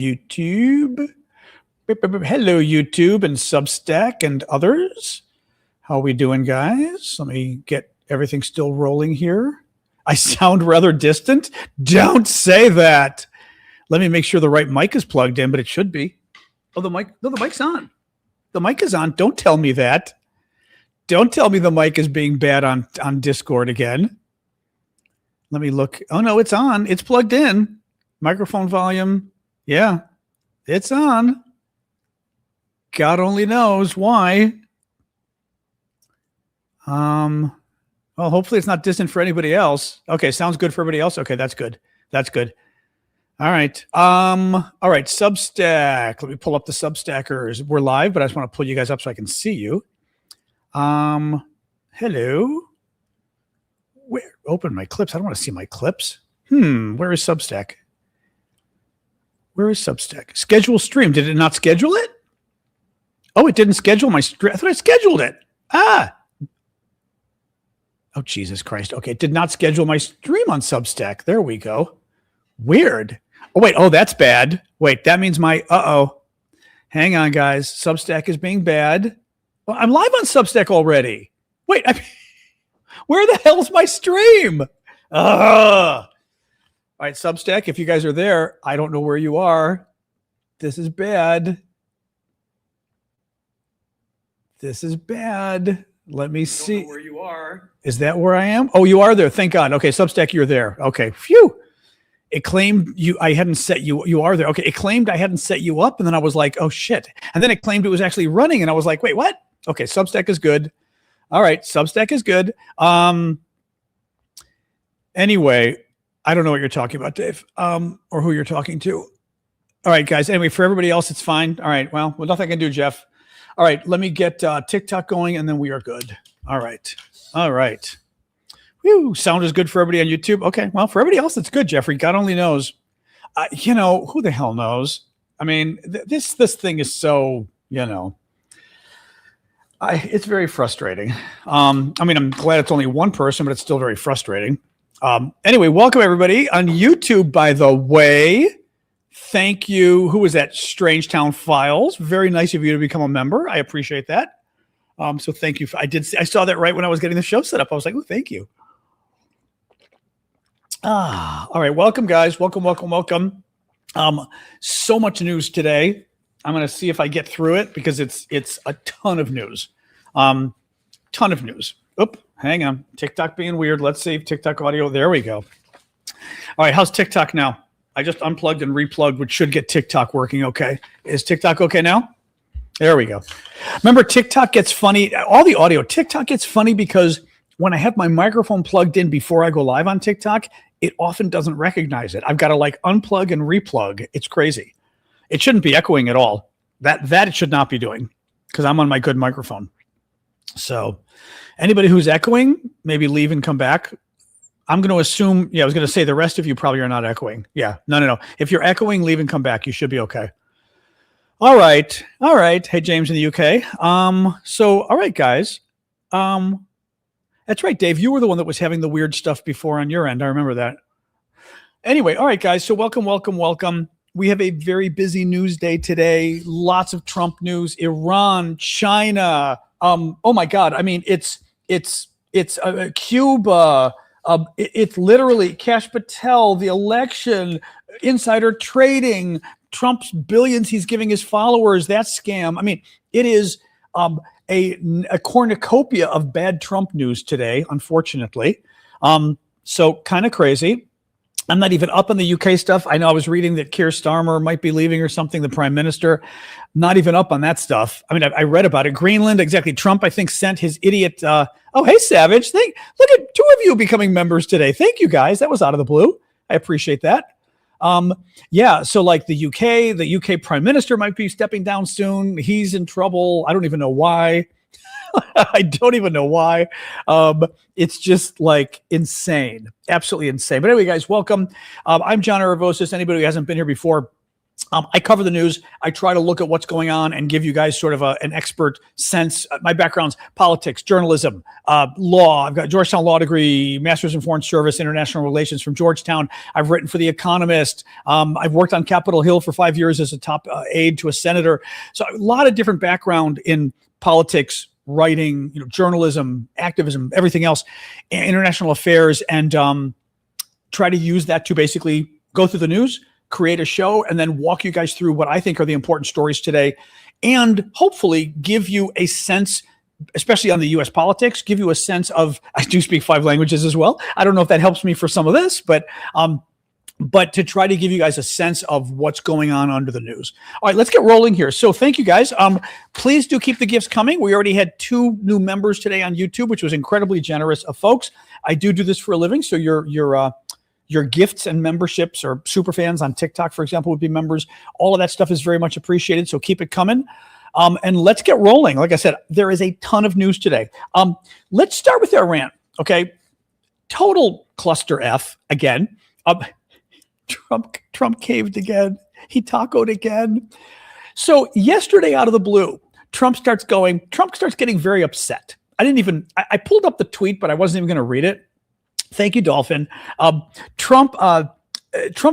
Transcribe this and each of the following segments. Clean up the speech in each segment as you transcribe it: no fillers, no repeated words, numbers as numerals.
YouTube. Hello, YouTube and Substack and others. How are we doing, guys? Let me get everything still rolling here. I sound rather distant. Don't say that. Let me make sure the right mic is plugged in, but it should be. Oh, the mic. No, the mic's on. The mic is on. Don't tell me that. Don't tell me the mic is being bad on Discord again. Let me look. Oh, no, it's on. It's plugged in. Microphone volume. Yeah, it's on. God only knows why. Well, hopefully it's not distant for anybody else. Okay, sounds good for everybody else. Okay, that's good. That's good. All right. All right, Substack. Let me pull up the Substackers. We're live, but I just want to pull you guys up so I can see you. Hello. Where? Open my clips. I don't want to see my clips. Where is Substack? Where is Substack? Schedule stream. Did it not schedule it? Oh, it didn't schedule my stream. I thought I scheduled it. Oh, Jesus Christ. Okay, it did not schedule my stream on Substack. There we go. Weird. Oh, wait. Oh, that's bad. Wait, that means my, hang on, guys. Substack is being bad. Well, I'm live on Substack already. Wait, where the hell's my stream? All right, Substack, if you guys are there, I don't know where you are. This is bad. This is bad. Let me see. I don't know where you are. Is that where I am? Oh, you are there. Thank God. Okay, Substack, you're there. Okay, phew. It claimed I hadn't set you. You are there. Okay, it claimed I hadn't set you up, and then I was like, oh, shit. And then it claimed it was actually running, and I was like, wait, what? Okay, Substack is good. All right, Substack is good. Anyway, I don't know what you're talking about, Dave, or who you're talking to. All right, guys. Anyway, for everybody else, it's fine. All right. Well, nothing I can do, Jeff. All right. Let me get TikTok going, and then we are good. All right. All right. Whew, sound is good for everybody on YouTube. Okay. Well, for everybody else, it's good, Jeffrey. God only knows. Who the hell knows? I mean, this thing is so, it's very frustrating. I'm glad it's only one person, but it's still very frustrating. Anyway, welcome everybody on YouTube, by the way. Thank you. Who was that? Strangetown Files. Very nice of you to become a member. I appreciate that. So thank you. I saw that right when I was getting the show set up. I was like, oh, thank you. All right. Welcome, guys. Welcome. So much news today. I'm going to see if I get through it because it's a ton of news. Ton of news. Oop, hang on. TikTok being weird. Let's see. TikTok audio. There we go. All right. How's TikTok now? I just unplugged and replugged, which should get TikTok working okay. Is TikTok okay now? There we go. Remember, TikTok gets funny. All the audio. TikTok gets funny because when I have my microphone plugged in before I go live on TikTok, it often doesn't recognize it. I've got to unplug and replug. It's crazy. It shouldn't be echoing at all. That it should not be doing because I'm on my good microphone. So anybody who's echoing, maybe leave and come back. I'm going to assume, I was going to say the rest of you probably are not echoing. Yeah, no. If you're echoing, leave and come back. You should be okay. All right. Hey, James in the UK. All right, guys. That's right, Dave. You were the one that was having the weird stuff before on your end. I remember that. Anyway, all right, guys. So welcome. We have a very busy news day today. Lots of Trump news, Iran, China. Oh my God. I mean, it's Cuba. It's literally Kash Patel, the election, insider trading, Trump's billions he's giving his followers, that scam. I mean, it is a cornucopia of bad Trump news today, unfortunately. So kind of crazy. I'm not even up on the UK stuff. I know I was reading that Keir Starmer might be leaving or something, the prime minister. Not even up on that stuff. I mean, I read about it. Greenland, exactly. Trump, I think, sent his idiot. Oh, hey, Savage. Look at two of you becoming members today. Thank you, guys. That was out of the blue. I appreciate that. So like the UK prime minister might be stepping down soon. He's in trouble. I don't even know why. I don't even know why. It's just like insane, absolutely insane. But anyway, guys, welcome. I'm John Aravosis. Anybody who hasn't been here before, I cover the news. I try to look at what's going on and give you guys sort of an expert sense. My background's politics, journalism, law. I've got a Georgetown law degree, master's in foreign service, international relations from Georgetown. I've written for The Economist. I've worked on Capitol Hill for 5 years as a top aide to a senator. So a lot of different background in politics, writing, journalism, activism, everything else, international affairs, and try to use that to basically go through the news, create a show, and then walk you guys through what I think are the important stories today, and hopefully give you a sense, especially on the U.S. politics, give you a sense of, I do speak 5 languages as well. I don't know if that helps me for some of this, but to try to give you guys a sense of what's going on under the news. All right, let's get rolling here. So thank you guys. Please do keep the gifts coming. We already had 2 new members today on YouTube, which was incredibly generous of folks. I do this for a living, so your gifts and memberships, or super fans on TikTok, for example, would be members. All of that stuff is very much appreciated, so keep it coming. And let's get rolling. Like I said, there is a ton of news today. Let's start with Iran, okay? Total cluster F again. Trump caved again. He tacoed again. So yesterday, out of the blue, Trump starts getting very upset. I pulled up the tweet, but I wasn't even going to read it. Thank you, Dolphin. Trump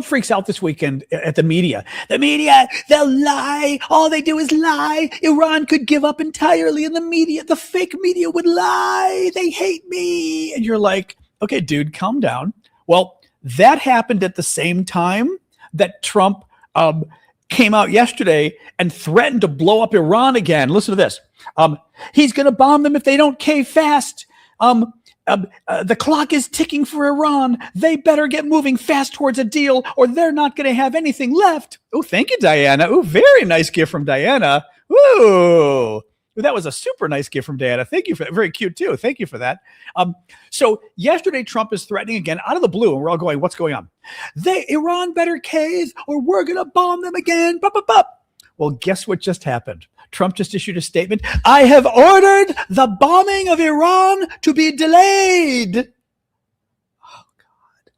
freaks out this weekend at the media. The media, they'll lie. All they do is lie. Iran could give up entirely, and the fake media would lie. They hate me. And you're like, okay, dude, calm down. Well, that happened at the same time that Trump came out yesterday and threatened to blow up Iran again. Listen to this. He's going to bomb them if they don't cave fast. The clock is ticking for Iran. They better get moving fast towards a deal, or they're not going to have anything left. Oh, thank you, Diana. Oh, very nice gift from Diana. Ooh, that was a super nice gift from Diana. Thank you for that. Very cute too. Thank you for that. So yesterday, Trump is threatening again out of the blue, and we're all going, "What's going on? Iran better cave, or we're going to bomb them again." Bup, bup, bup. Well, guess what just happened? Trump just issued a statement. I have ordered the bombing of Iran to be delayed. Oh, God.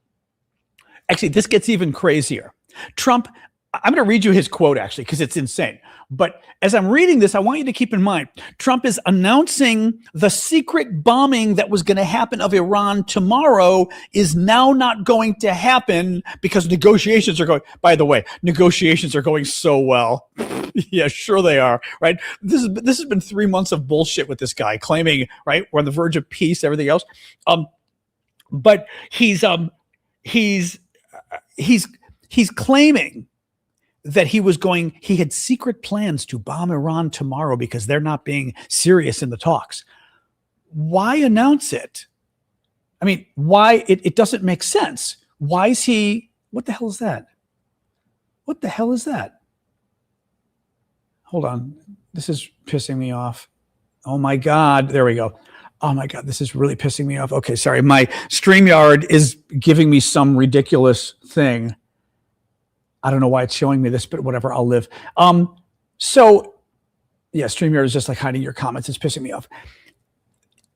Actually, this gets even crazier. Trump, I'm going to read you his quote, actually, because it's insane. But as I'm reading this, I want you to keep in mind, Trump is announcing the secret bombing that was going to happen of Iran tomorrow is now not going to happen because negotiations are going, by the way, negotiations are going so well. Yeah, sure they are, right? This has been 3 months of bullshit with this guy claiming, right, we're on the verge of peace, everything else. But he's claiming that he had secret plans to bomb Iran tomorrow because they're not being serious in the talks. Why announce it? I mean, why? It doesn't make sense. Why is he, what the hell is that? What the hell is that? Hold on. This is pissing me off. Oh my God. There we go. Oh my God. This is really pissing me off. Okay. Sorry. My StreamYard is giving me some ridiculous thing. I don't know why it's showing me this, but whatever, I'll live. So yeah, StreamYard is just like hiding your comments. It's pissing me off.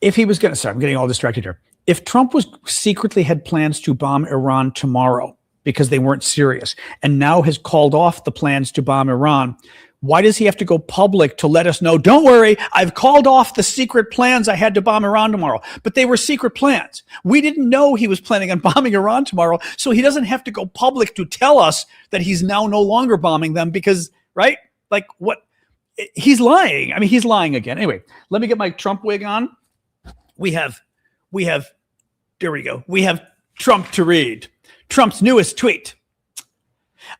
If he was going to, sorry, I'm getting all distracted here. If Trump secretly had plans to bomb Iran tomorrow because they weren't serious and now has called off the plans to bomb Iran, why does he have to go public to let us know, don't worry, I've called off the secret plans I had to bomb Iran tomorrow, but they were secret plans. We didn't know he was planning on bombing Iran tomorrow, so he doesn't have to go public to tell us that he's now no longer bombing them because, right? Like what? He's lying. I mean, he's lying again. Anyway, let me get my Trump wig on. We have, there we go. We have Trump to read. Trump's newest tweet.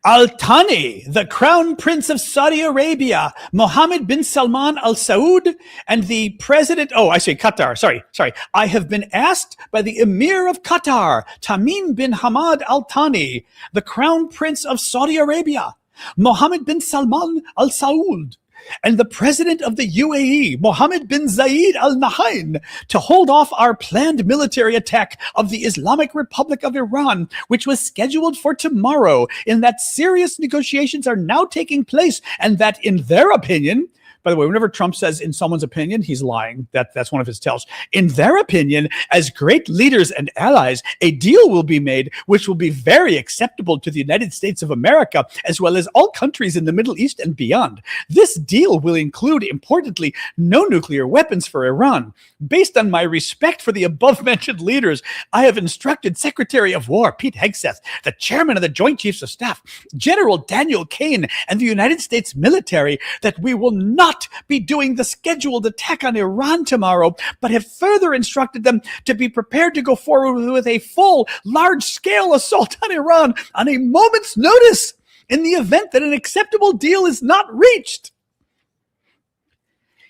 Al Thani, the Crown Prince of Saudi Arabia, Mohammed bin Salman Al Saud, and the President, Qatar, sorry. I have been asked by the Emir of Qatar, Tamim bin Hamad Al Thani, the Crown Prince of Saudi Arabia, Mohammed bin Salman Al Saud, and the President of the UAE, Mohammed bin Zayed Al Nahyan, to hold off our planned military attack of the Islamic Republic of Iran, which was scheduled for tomorrow, in that serious negotiations are now taking place, and that, in their opinion, By the way, whenever Trump says in someone's opinion, he's lying. That's one of his tells. In their opinion, as great leaders and allies, a deal will be made which will be very acceptable to the United States of America, as well as all countries in the Middle East and beyond. This deal will include, importantly, no nuclear weapons for Iran. Based on my respect for the above-mentioned leaders, I have instructed Secretary of War Pete Hegseth, the chairman of the Joint Chiefs of Staff, General Daniel Kane, and the United States military that we will not be doing the scheduled attack on Iran tomorrow, but have further instructed them to be prepared to go forward with a full, large-scale assault on Iran on a moment's notice in the event that an acceptable deal is not reached.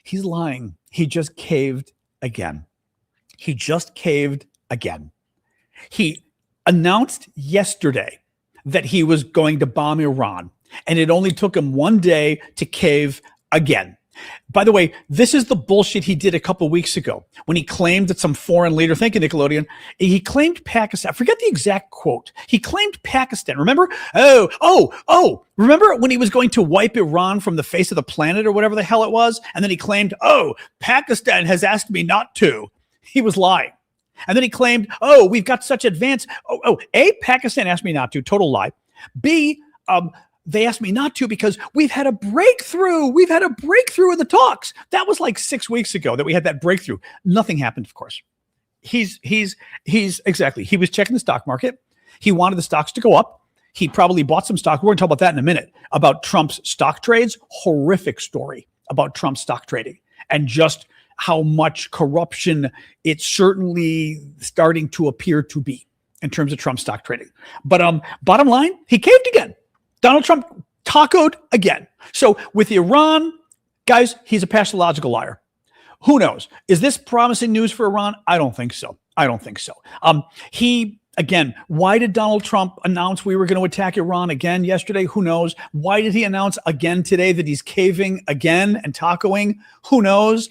He's lying. He just caved again. He just caved again. He announced yesterday that he was going to bomb Iran, and it only took him one day to cave again. By the way, this is the bullshit he did a couple weeks ago when he claimed that some foreign leader, thank you, Nickelodeon, he claimed Pakistan. I forget the exact quote. He claimed Pakistan. Remember? Remember when he was going to wipe Iran from the face of the planet or whatever the hell it was? And then he claimed, Pakistan has asked me not to. He was lying. And then he claimed, we've got such advanced. A, Pakistan asked me not to. Total lie. B, they asked me not to because we've had a breakthrough. We've had a breakthrough in the talks. That was like 6 weeks ago that we had that breakthrough. Nothing happened, of course. He's exactly. He was checking the stock market. He wanted the stocks to go up. He probably bought some stock. We're going to talk about that in a minute, about Trump's stock trades. Horrific story about Trump's stock trading and just how much corruption it's certainly starting to appear to be in terms of Trump's stock trading. But bottom line, he caved again. Donald Trump tacoed again. So with Iran, guys, he's a pathological liar. Who knows? Is this promising news for Iran? I don't think so. Again, why did Donald Trump announce we were going to attack Iran again yesterday? Who knows? Why did he announce again today that he's caving again and tacoing? Who knows?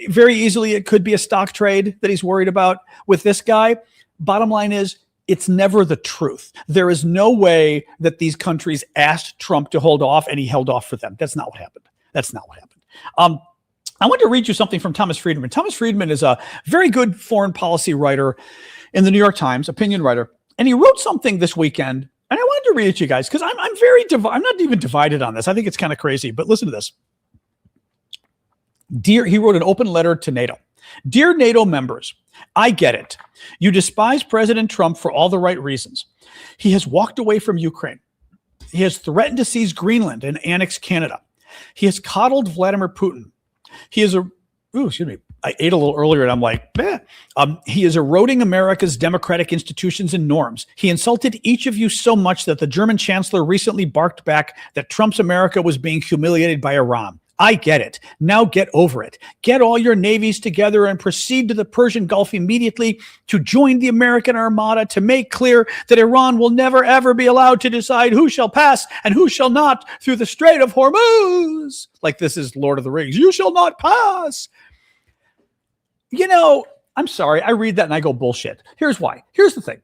Very easily, it could be a stock trade that he's worried about with this guy. Bottom line is, it's never the truth. There is no way that these countries asked Trump to hold off and he held off for them. That's not what happened. I want to read you something from Thomas Friedman. Thomas Friedman is a very good foreign policy writer in the New York Times, opinion writer. And he wrote something this weekend, and I wanted to read it to you guys because I'm not even divided on this. I think it's kind of crazy, but listen to this. He wrote an open letter to NATO. Dear NATO members, I get it. You despise President Trump for all the right reasons. He has walked away from Ukraine. He has threatened to seize Greenland and annex Canada. He has coddled Vladimir Putin. He is I ate a little earlier and I'm like, he is eroding America's democratic institutions and norms. He insulted each of you so much that the German chancellor recently barked back that Trump's America was being humiliated by Iran. I get it. Now get over it. Get all your navies together and proceed to the Persian Gulf immediately to join the American Armada to make clear that Iran will never, ever be allowed to decide who shall pass and who shall not through the Strait of Hormuz. Like this is Lord of the Rings. You shall not pass. You know, I'm sorry. I read that and I go bullshit. Here's why. Here's the thing.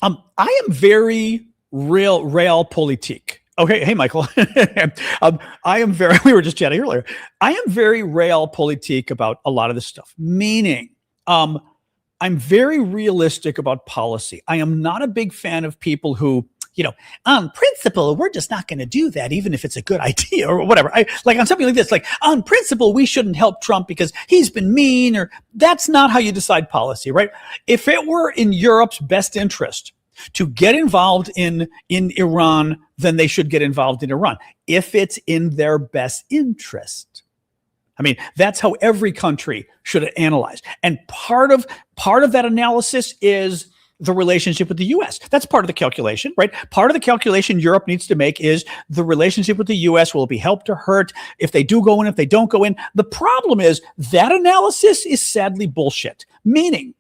I am very realpolitik. Okay. Hey, Michael. We were just chatting earlier. I am very realpolitik about a lot of this stuff, meaning I'm very realistic about policy. I am not a big fan of people who, on principle, we're just not going to do that, even if it's a good idea or whatever. Like on something like this, like on principle, we shouldn't help Trump because he's been mean, or that's not how you decide policy, right? If it were in Europe's best interest to get involved in Iran, then they should get involved in Iran. If it's in their best interest. I mean, that's how every country should analyze. And part of that analysis is the relationship with the U.S. That's part of the calculation, right? Part of the calculation Europe needs to make is the relationship with the U.S. Will it be helped or hurt if they do go in, if they don't go in? The problem is that analysis is sadly bullshit. Meaning,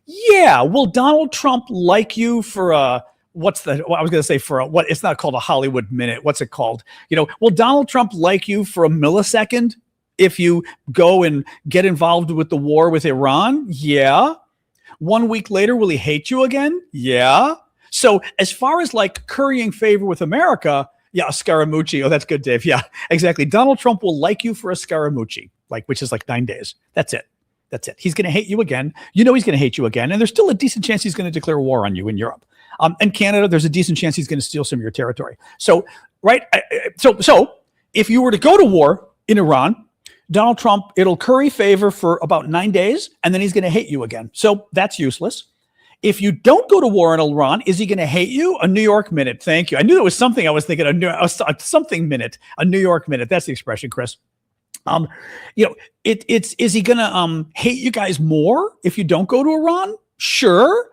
yeah, will Donald Trump like you for it's not called a Hollywood minute. What's it called? Will Donald Trump like you for a millisecond if you go and get involved with the war with Iran? Yeah. 1 week later, will he hate you again? Yeah. So as far as like currying favor with America, Yeah, a Scaramucci. Oh, that's good, Dave. Yeah, exactly. Donald Trump will like you for a Scaramucci, which is like 9 days. That's it. That's it. He's going to hate you again. You know he's going to hate you again. And there's still a decent chance he's going to declare war on you in Europe. And Canada, there's a decent chance he's going to steal some of your territory. So, right. So if you were to go to war in Iran, Donald Trump, it'll curry favor for about 9 days, and then he's going to hate you again. So that's useless. If you don't go to war in Iran, is he going to hate you? A New York minute. Thank you. I knew there was something I was thinking, a something minute, a New York minute. That's the expression, Chris. Is he going to hate you guys more if you don't go to Iran? Sure.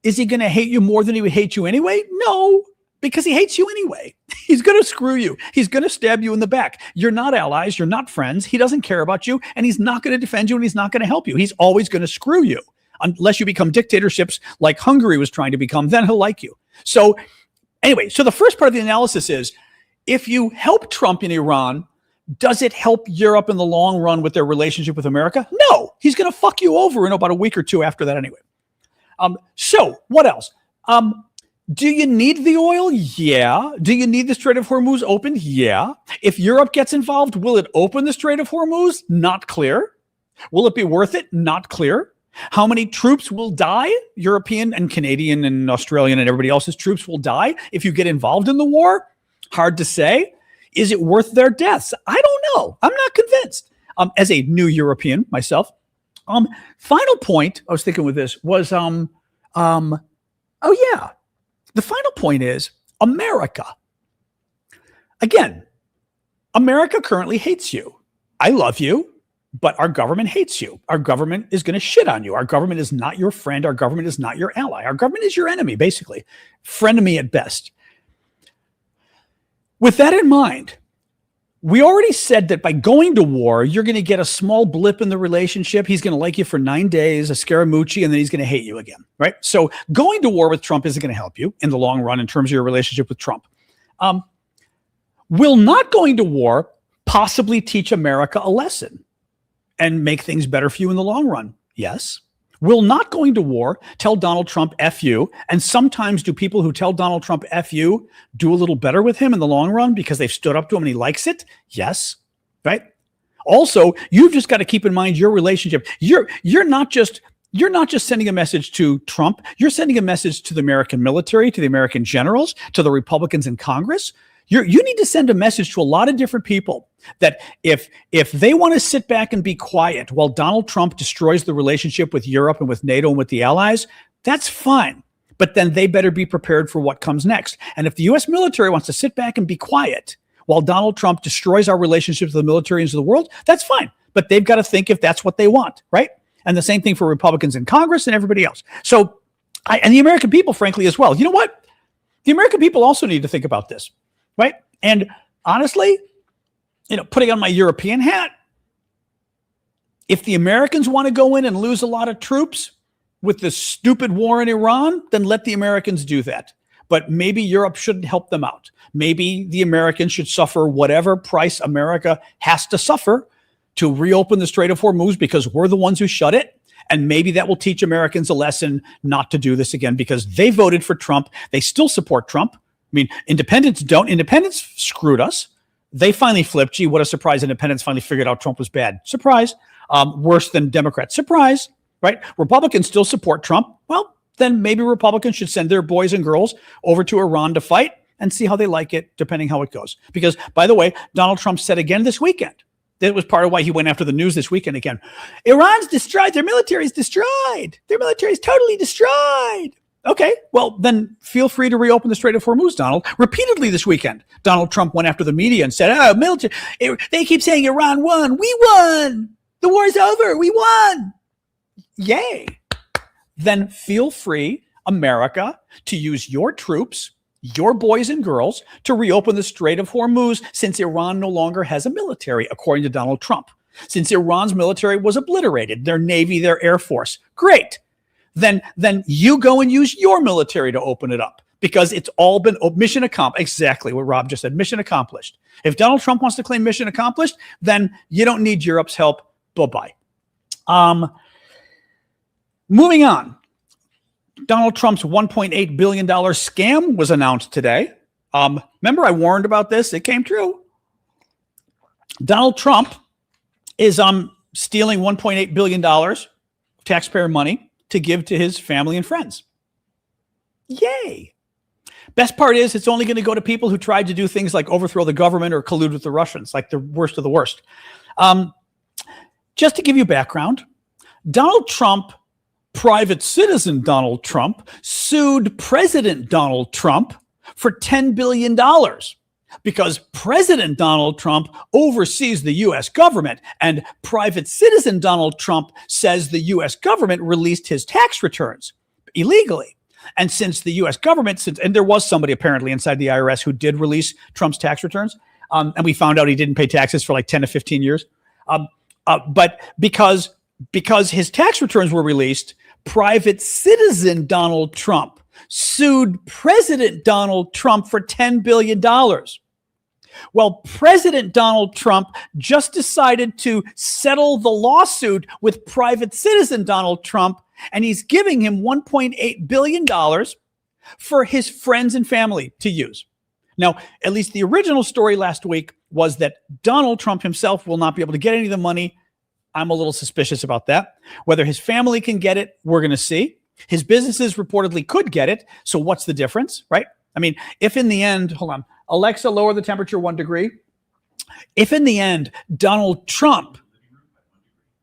Is he going to hate you more than he would hate you anyway? No, because he hates you anyway. He's going to screw you. He's going to stab you in the back. You're not allies. You're not friends. He doesn't care about you, and he's not going to defend you, and he's not going to help you. He's always going to screw you unless you become dictatorships like Hungary was trying to become. Then he'll like you. So anyway, so the first part of the analysis is, if you help Trump in Iran, does it help Europe in the long run with their relationship with America? No, he's going to fuck you over in about a week or two after that anyway. So what else? Do you need the oil? Yeah. Do you need the Strait of Hormuz opened? Yeah. If Europe gets involved, will it open the Strait of Hormuz? Not clear. Will it be worth it? Not clear. How many troops will die? European and Canadian and Australian and everybody else's troops will die if you get involved in the war? Hard to say. Is it worth their deaths? I don't know. I'm not convinced. As a new European myself. Final point I was thinking with this was, the final point is America. Again, America currently hates you. I love you, but our government hates you. Our government is going to shit on you. Our government is not your friend. Our government is not your ally. Our government is your enemy, basically. Frenemy at best. With that in mind, we already said that by going to war, you're going to get a small blip in the relationship. He's going to like you for 9 days, a Scaramucci, and then he's going to hate you again, right? So going to war with Trump isn't going to help you in the long run in terms of your relationship with Trump. Will not going to war possibly teach America a lesson and make things better for you in the long run? Yes. Will not going to war tell Donald Trump F you? And sometimes do people who tell Donald Trump F you do a little better with him in the long run because they've stood up to him and he likes it? Yes. Right. Also, you've just got to keep in mind your relationship. You're not just sending a message to Trump. You're sending a message to the American military, to the American generals, to the Republicans in Congress. You need to send a message to a lot of different people that if they want to sit back and be quiet while Donald Trump destroys the relationship with Europe and with NATO and with the allies, that's fine. But then they better be prepared for what comes next. And if the U.S. military wants to sit back and be quiet while Donald Trump destroys our relationships with the military and the world, that's fine. But they've got to think if that's what they want, right? And the same thing for Republicans in Congress and everybody else. So, and the American people, frankly, as well. You know what? The American people also need to think about this. Right. And honestly, putting on my European hat, if the Americans want to go in and lose a lot of troops with this stupid war in Iran, then let the Americans do that. But maybe Europe shouldn't help them out. Maybe the Americans should suffer whatever price America has to suffer to reopen the Strait of Hormuz because we're the ones who shut it. And maybe that will teach Americans a lesson not to do this again because they voted for Trump. They still support Trump. I mean, independents don't. Independents screwed us. They finally flipped. Gee, what a surprise. Independents finally figured out Trump was bad. Surprise. Worse than Democrats. Surprise. Right? Republicans still support Trump. Well, then maybe Republicans should send their boys and girls over to Iran to fight and see how they like it, depending how it goes. Because, by the way, Donald Trump said again this weekend, that was part of why he went after the news this weekend again. Iran's destroyed. Their military is destroyed. Their military is totally destroyed. Okay, well, then feel free to reopen the Strait of Hormuz, Donald. Repeatedly this weekend, Donald Trump went after the media and said, military, they keep saying Iran won. We won. The war's over. We won. Yay. Then feel free, America, to use your troops, your boys and girls, to reopen the Strait of Hormuz since Iran no longer has a military, according to Donald Trump. Since Iran's military was obliterated, their navy, their air force. Great. Then you go and use your military to open it up because it's all been mission accomplished. Exactly what Rob just said, mission accomplished. If Donald Trump wants to claim mission accomplished, then you don't need Europe's help. Bye-bye. Moving on. Donald Trump's $1.8 billion scam was announced today. Remember I warned about this? It came true. Donald Trump is stealing $1.8 billion taxpayer money to give to his family and friends. Yay. Best part is it's only going to go to people who tried to do things like overthrow the government or collude with the Russians, like the worst of the worst. Just to give you background, Donald Trump, private citizen Donald Trump, sued President Donald Trump for $10 billion because President Donald Trump oversees the U.S. government and private citizen Donald Trump says the U.S. government released his tax returns illegally. And since the U.S. government, and there was somebody apparently inside the IRS who did release Trump's tax returns, and we found out he didn't pay taxes for like 10 to 15 years. But because his tax returns were released, private citizen Donald Trump sued President Donald Trump for $10 billion. Well, President Donald Trump just decided to settle the lawsuit with private citizen Donald Trump, and he's giving him $1.8 billion for his friends and family to use. Now, at least the original story last week was that Donald Trump himself will not be able to get any of the money. I'm a little suspicious about that. Whether his family can get it, we're going to see. His businesses reportedly could get it. So what's the difference, right? I mean, if in the end, hold on, Alexa, lower the temperature 1 degree. If in the end, Donald Trump,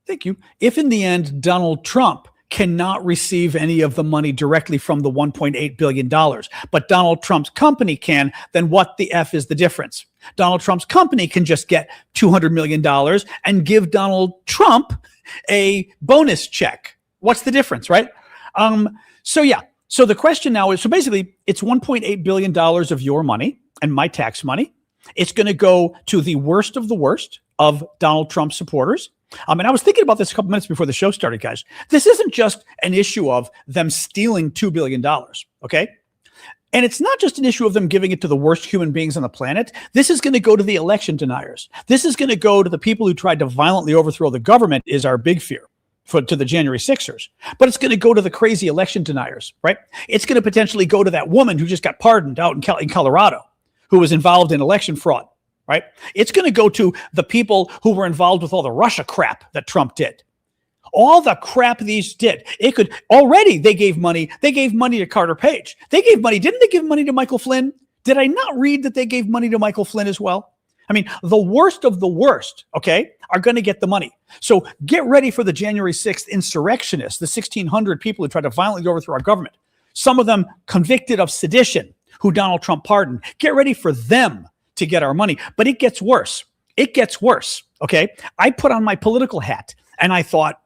thank you. If in the end, Donald Trump cannot receive any of the money directly from the $1.8 billion, but Donald Trump's company can, then what the F is the difference? Donald Trump's company can just get $200 million and give Donald Trump a bonus check. What's the difference, right? So the question now is, so basically it's $1.8 billion of your money and my tax money. It's going to go to the worst of Donald Trump's supporters. And I was thinking about this a couple minutes before the show started, guys. This isn't just an issue of them stealing $2 billion, okay? And it's not just an issue of them giving it to the worst human beings on the planet. This is going to go to the election deniers. This is going to go to the people who tried to violently overthrow the government, is our big fear, to the January 6ers. But it's going to go to the crazy election deniers, right? It's going to potentially go to that woman who just got pardoned out in Colorado, who was involved in election fraud. Right? It's going to go to the people who were involved with all the Russia crap that Trump did. All the crap these did. It could already, they gave money. They gave money to Carter Page. They gave money. Didn't they give money to Michael Flynn? Did I not read that they gave money to Michael Flynn as well? I mean, the worst of the worst, okay, are going to get the money. So get ready for the January 6th insurrectionists, the 1,600 people who tried to violently overthrow our government. Some of them convicted of sedition, who Donald Trump pardoned. Get ready for them to get our money. But it gets worse. It gets worse. Okay. I put on my political hat and I thought,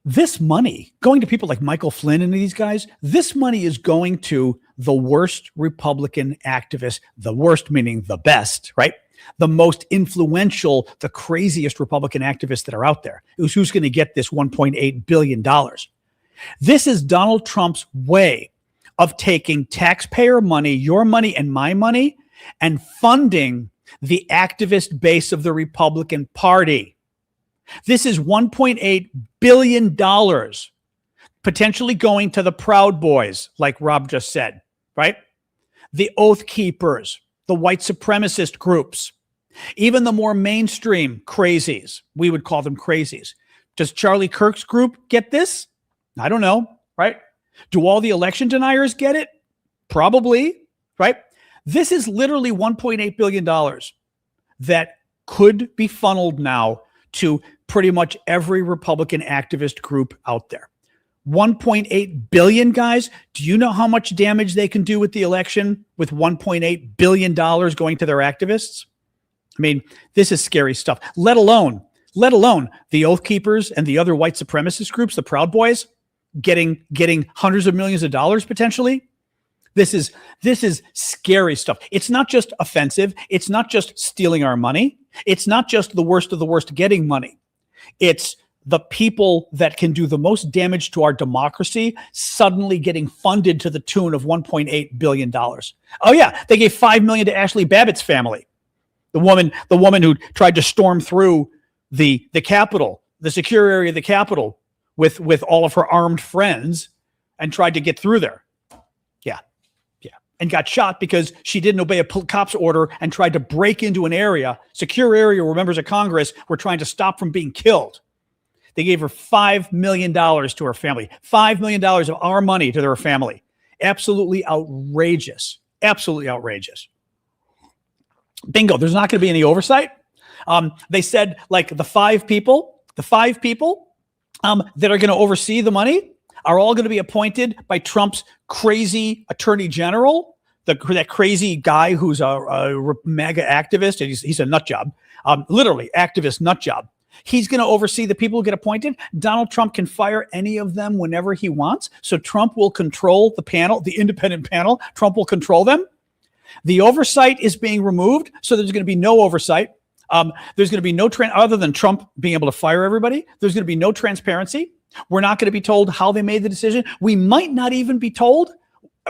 this money going to people like Michael Flynn and these guys, this money is going to the worst Republican activists, the worst meaning the best, right? The most influential, the craziest Republican activists that are out there. Who's going to get this $1.8 billion? This is Donald Trump's way of taking taxpayer money, your money and my money, and funding the activist base of the Republican Party. This is $1.8 billion potentially going to the Proud Boys, like Rob just said, right? The Oath Keepers, the white supremacist groups, even the more mainstream crazies. We would call them crazies. Does Charlie Kirk's group get this? I don't know, right? Do all the election deniers get it? Probably, right? This is literally $1.8 billion that could be funneled now to pretty much every Republican activist group out there. 1.8 billion, guys. Do you know how much damage they can do with the election with $1.8 billion going to their activists? I mean, this is scary stuff. Let alone the Oath Keepers and the other white supremacist groups, the Proud Boys, getting hundreds of millions of dollars potentially. This is scary stuff. It's not just offensive. It's not just stealing our money. It's not just the worst of the worst getting money. It's the people that can do the most damage to our democracy suddenly getting funded to the tune of $1.8 billion. Oh yeah, they gave $5 million to Ashley Babbitt's family. The woman who tried to storm through the Capitol, the secure area of the Capitol with all of her armed friends and tried to get through there. Yeah. and got shot because she didn't obey a cop's order and tried to break into an area, secure area where members of Congress were trying to stop from being killed. They gave her $5 million to her family, $5 million of our money to their family. Absolutely outrageous. Absolutely outrageous. Bingo. There's not going to be any oversight. They said like the five people that are going to oversee the money are all going to be appointed by Trump's crazy attorney general, that crazy guy who's a MAGA activist. And he's a nut job, literally activist nut job. He's going to oversee the people who get appointed. Donald Trump can fire any of them whenever he wants. So Trump will control the panel, the independent panel. Trump will control them. The oversight is being removed. So there's going to be no oversight. There's going to be no, other than Trump being able to fire everybody, there's going to be no transparency. We're not going to be told how they made the decision. We might not even be told,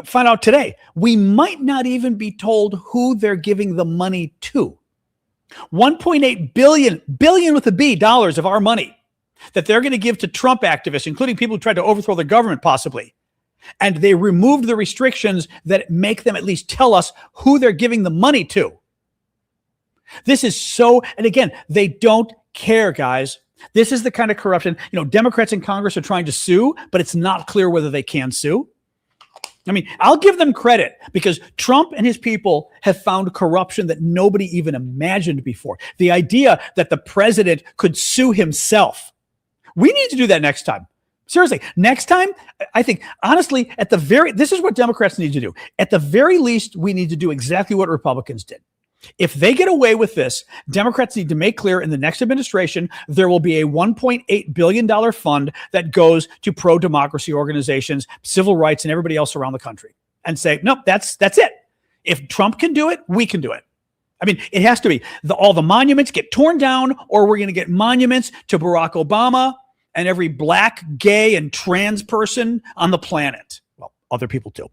find out today, we might not even be told who they're giving the money to. 1.8 billion with a B dollars of our money that they're going to give to Trump activists, including people who tried to overthrow the government possibly. And they removed the restrictions that make them at least tell us who they're giving the money to. This is so, and again, they don't care, guys. This is the kind of corruption, Democrats in Congress are trying to sue, but it's not clear whether they can sue. I mean, I'll give them credit because Trump and his people have found corruption that nobody even imagined before. The idea that the president could sue himself. We need to do that next time. Seriously, next time, I think, honestly, this is what Democrats need to do. At the very least, we need to do exactly what Republicans did. If they get away with this, Democrats need to make clear in the next administration, there will be a $1.8 billion fund that goes to pro-democracy organizations, civil rights, and everybody else around the country. And say, nope, that's it. If Trump can do it, we can do it. I mean, it has to be. All the monuments get torn down, or we're going to get monuments to Barack Obama and every black, gay, and trans person on the planet. Well, other people too.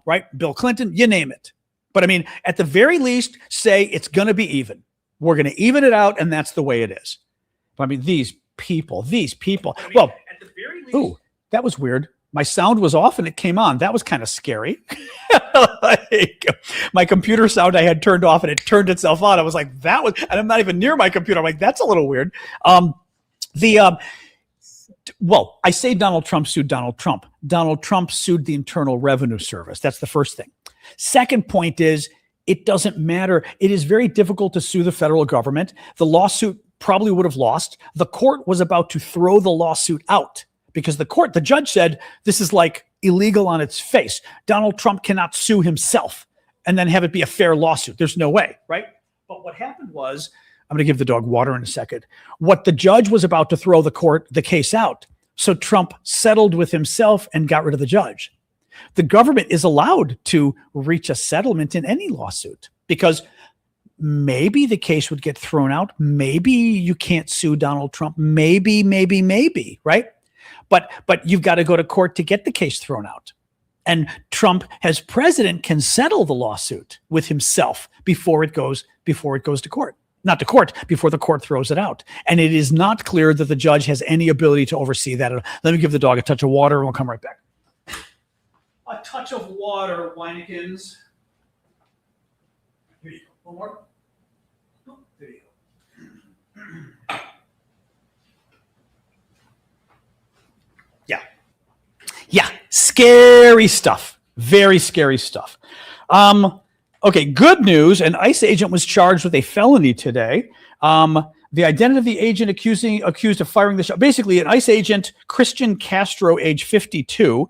Right? Bill Clinton, you name it. But I mean, at the very least, say it's going to be even. We're going to even it out, and that's the way it is. But I mean, these people. I mean, well, at the very least, ooh, that was weird. My sound was off and it came on. That was kind of scary. My computer sound I had turned off and it turned itself on. I was like, and I'm not even near my computer. I'm like, that's a little weird. Well, I say Donald Trump sued Donald Trump. Donald Trump sued the Internal Revenue Service. That's the first thing. Second point is, it doesn't matter. It is very difficult to sue the federal government. The lawsuit probably would have lost. The court was about to throw the lawsuit out because the judge said, this is like illegal on its face. Donald Trump cannot sue himself and then have it be a fair lawsuit. There's no way, right? But what happened was, I'm going to give the dog water in a second. What the judge was about to throw the case out. So Trump settled with himself and got rid of the judge. The government is allowed to reach a settlement in any lawsuit because maybe the case would get thrown out. Maybe you can't sue Donald Trump. Maybe, right? But you've got to go to court to get the case thrown out. And Trump, as president, can settle the lawsuit with himself before it goes to court. Not to court, before the court throws it out. And it is not clear that the judge has any ability to oversee that. Let me give the dog a touch of water and we'll come right back. A touch of water, Weinekins. Here you go. One more. Oh, there you go. Yeah. Scary stuff. Very scary stuff. Okay, good news. An ICE agent was charged with a felony today. The identity of the agent accused of firing the shot. Basically, an ICE agent, Christian Castro, age 52,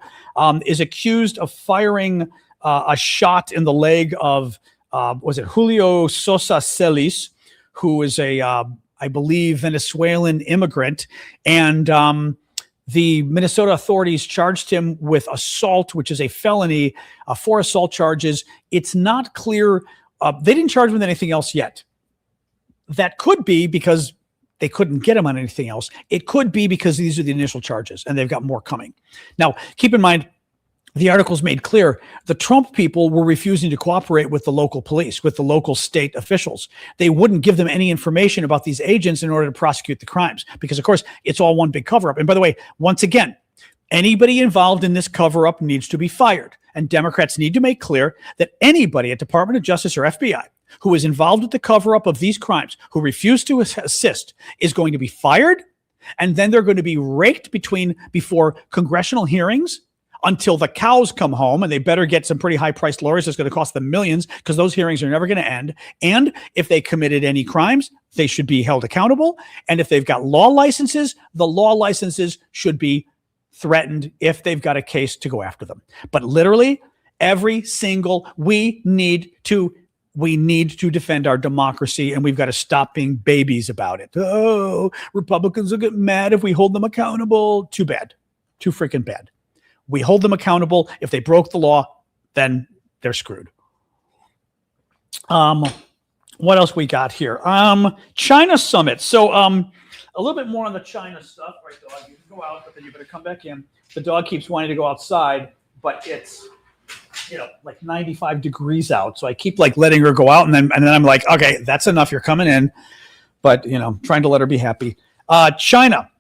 is accused of firing a shot in the leg of, Julio Sosa Celis, who is I believe, Venezuelan immigrant. And the Minnesota authorities charged him with assault, which is a felony, 4 assault charges. It's not clear. They didn't charge him with anything else yet. That could be because they couldn't get him on anything else. It could be because these are the initial charges and they've got more coming. Now, keep in mind, the articles made clear the Trump people were refusing to cooperate with the local police, with the local state officials. They wouldn't give them any information about these agents in order to prosecute the crimes because, of course, it's all one big cover-up. And by the way, once again, anybody involved in this cover-up needs to be fired. and Democrats need to make clear that anybody at Department of Justice or FBI who is involved with the cover-up of these crimes, who refuse to assist, is going to be fired, and then they're going to be raked before congressional hearings until the cows come home, and they better get some pretty high-priced lawyers. It's going to cost them millions because those hearings are never going to end. And if they committed any crimes, they should be held accountable. And if they've got law licenses, the law licenses should be threatened if they've got a case to go after them. But literally, we need to defend our democracy, and we've got to stop being babies about it. Oh, Republicans will get mad if we hold them accountable. Too bad. Too freaking bad. We hold them accountable. If they broke the law, then they're screwed. What else we got here? China summit. So a little bit more on the China stuff. Right, dog? You can go out, but then you better come back in. The dog keeps wanting to go outside, but it's like 95 degrees out. So I keep letting her go out, and then I'm like, okay, that's enough. You're coming in, but trying to let her be happy. China,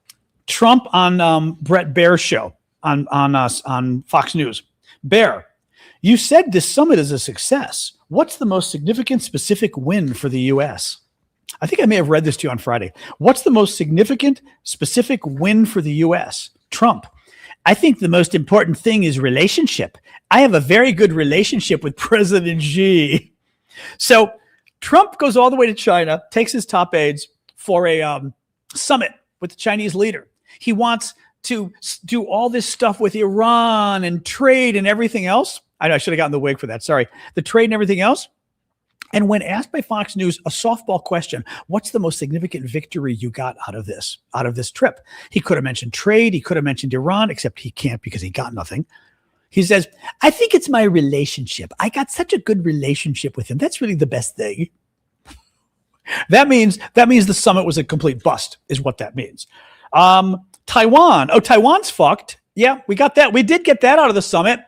Trump on Brett Baer's show on Fox News. Baer, you said this summit is a success. What's the most significant specific win for the U.S.? I think I may have read this to you on Friday. What's the most significant specific win for the U.S.? Trump, I think the most important thing is relationship. I have a very good relationship with President Xi. So Trump goes all the way to China, takes his top aides for a summit with the Chinese leader. He wants to do all this stuff with Iran and trade and everything else. I should have gotten the wig for that. Sorry. The trade and everything else. And when asked by Fox News a softball question, what's the most significant victory you got out of this trip? He could have mentioned trade. He could have mentioned Iran, except he can't because he got nothing. He says, I think it's my relationship. I got such a good relationship with him. That's really the best thing. That means the summit was a complete bust, is what that means. Taiwan. Oh, Taiwan's fucked. Yeah, we got that. We did get that out of the summit.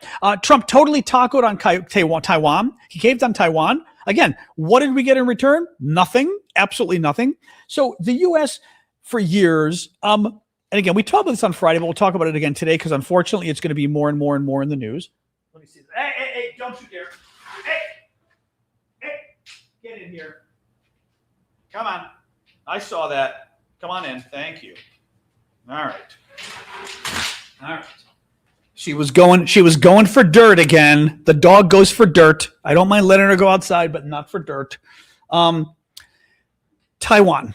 Trump totally tacoed on Taiwan. He caved on Taiwan. Again, what did we get in return? Nothing. Absolutely nothing. So the U.S. for years, and again, we talked about this on Friday, but we'll talk about it again today because unfortunately it's going to be more and more and more in the news. Let me see. Hey, don't you dare. Hey, get in here. Come on. I saw that. Come on in. Thank you. All right. She was going for dirt again. The dog goes for dirt. I don't mind letting her go outside, but not for dirt. Taiwan.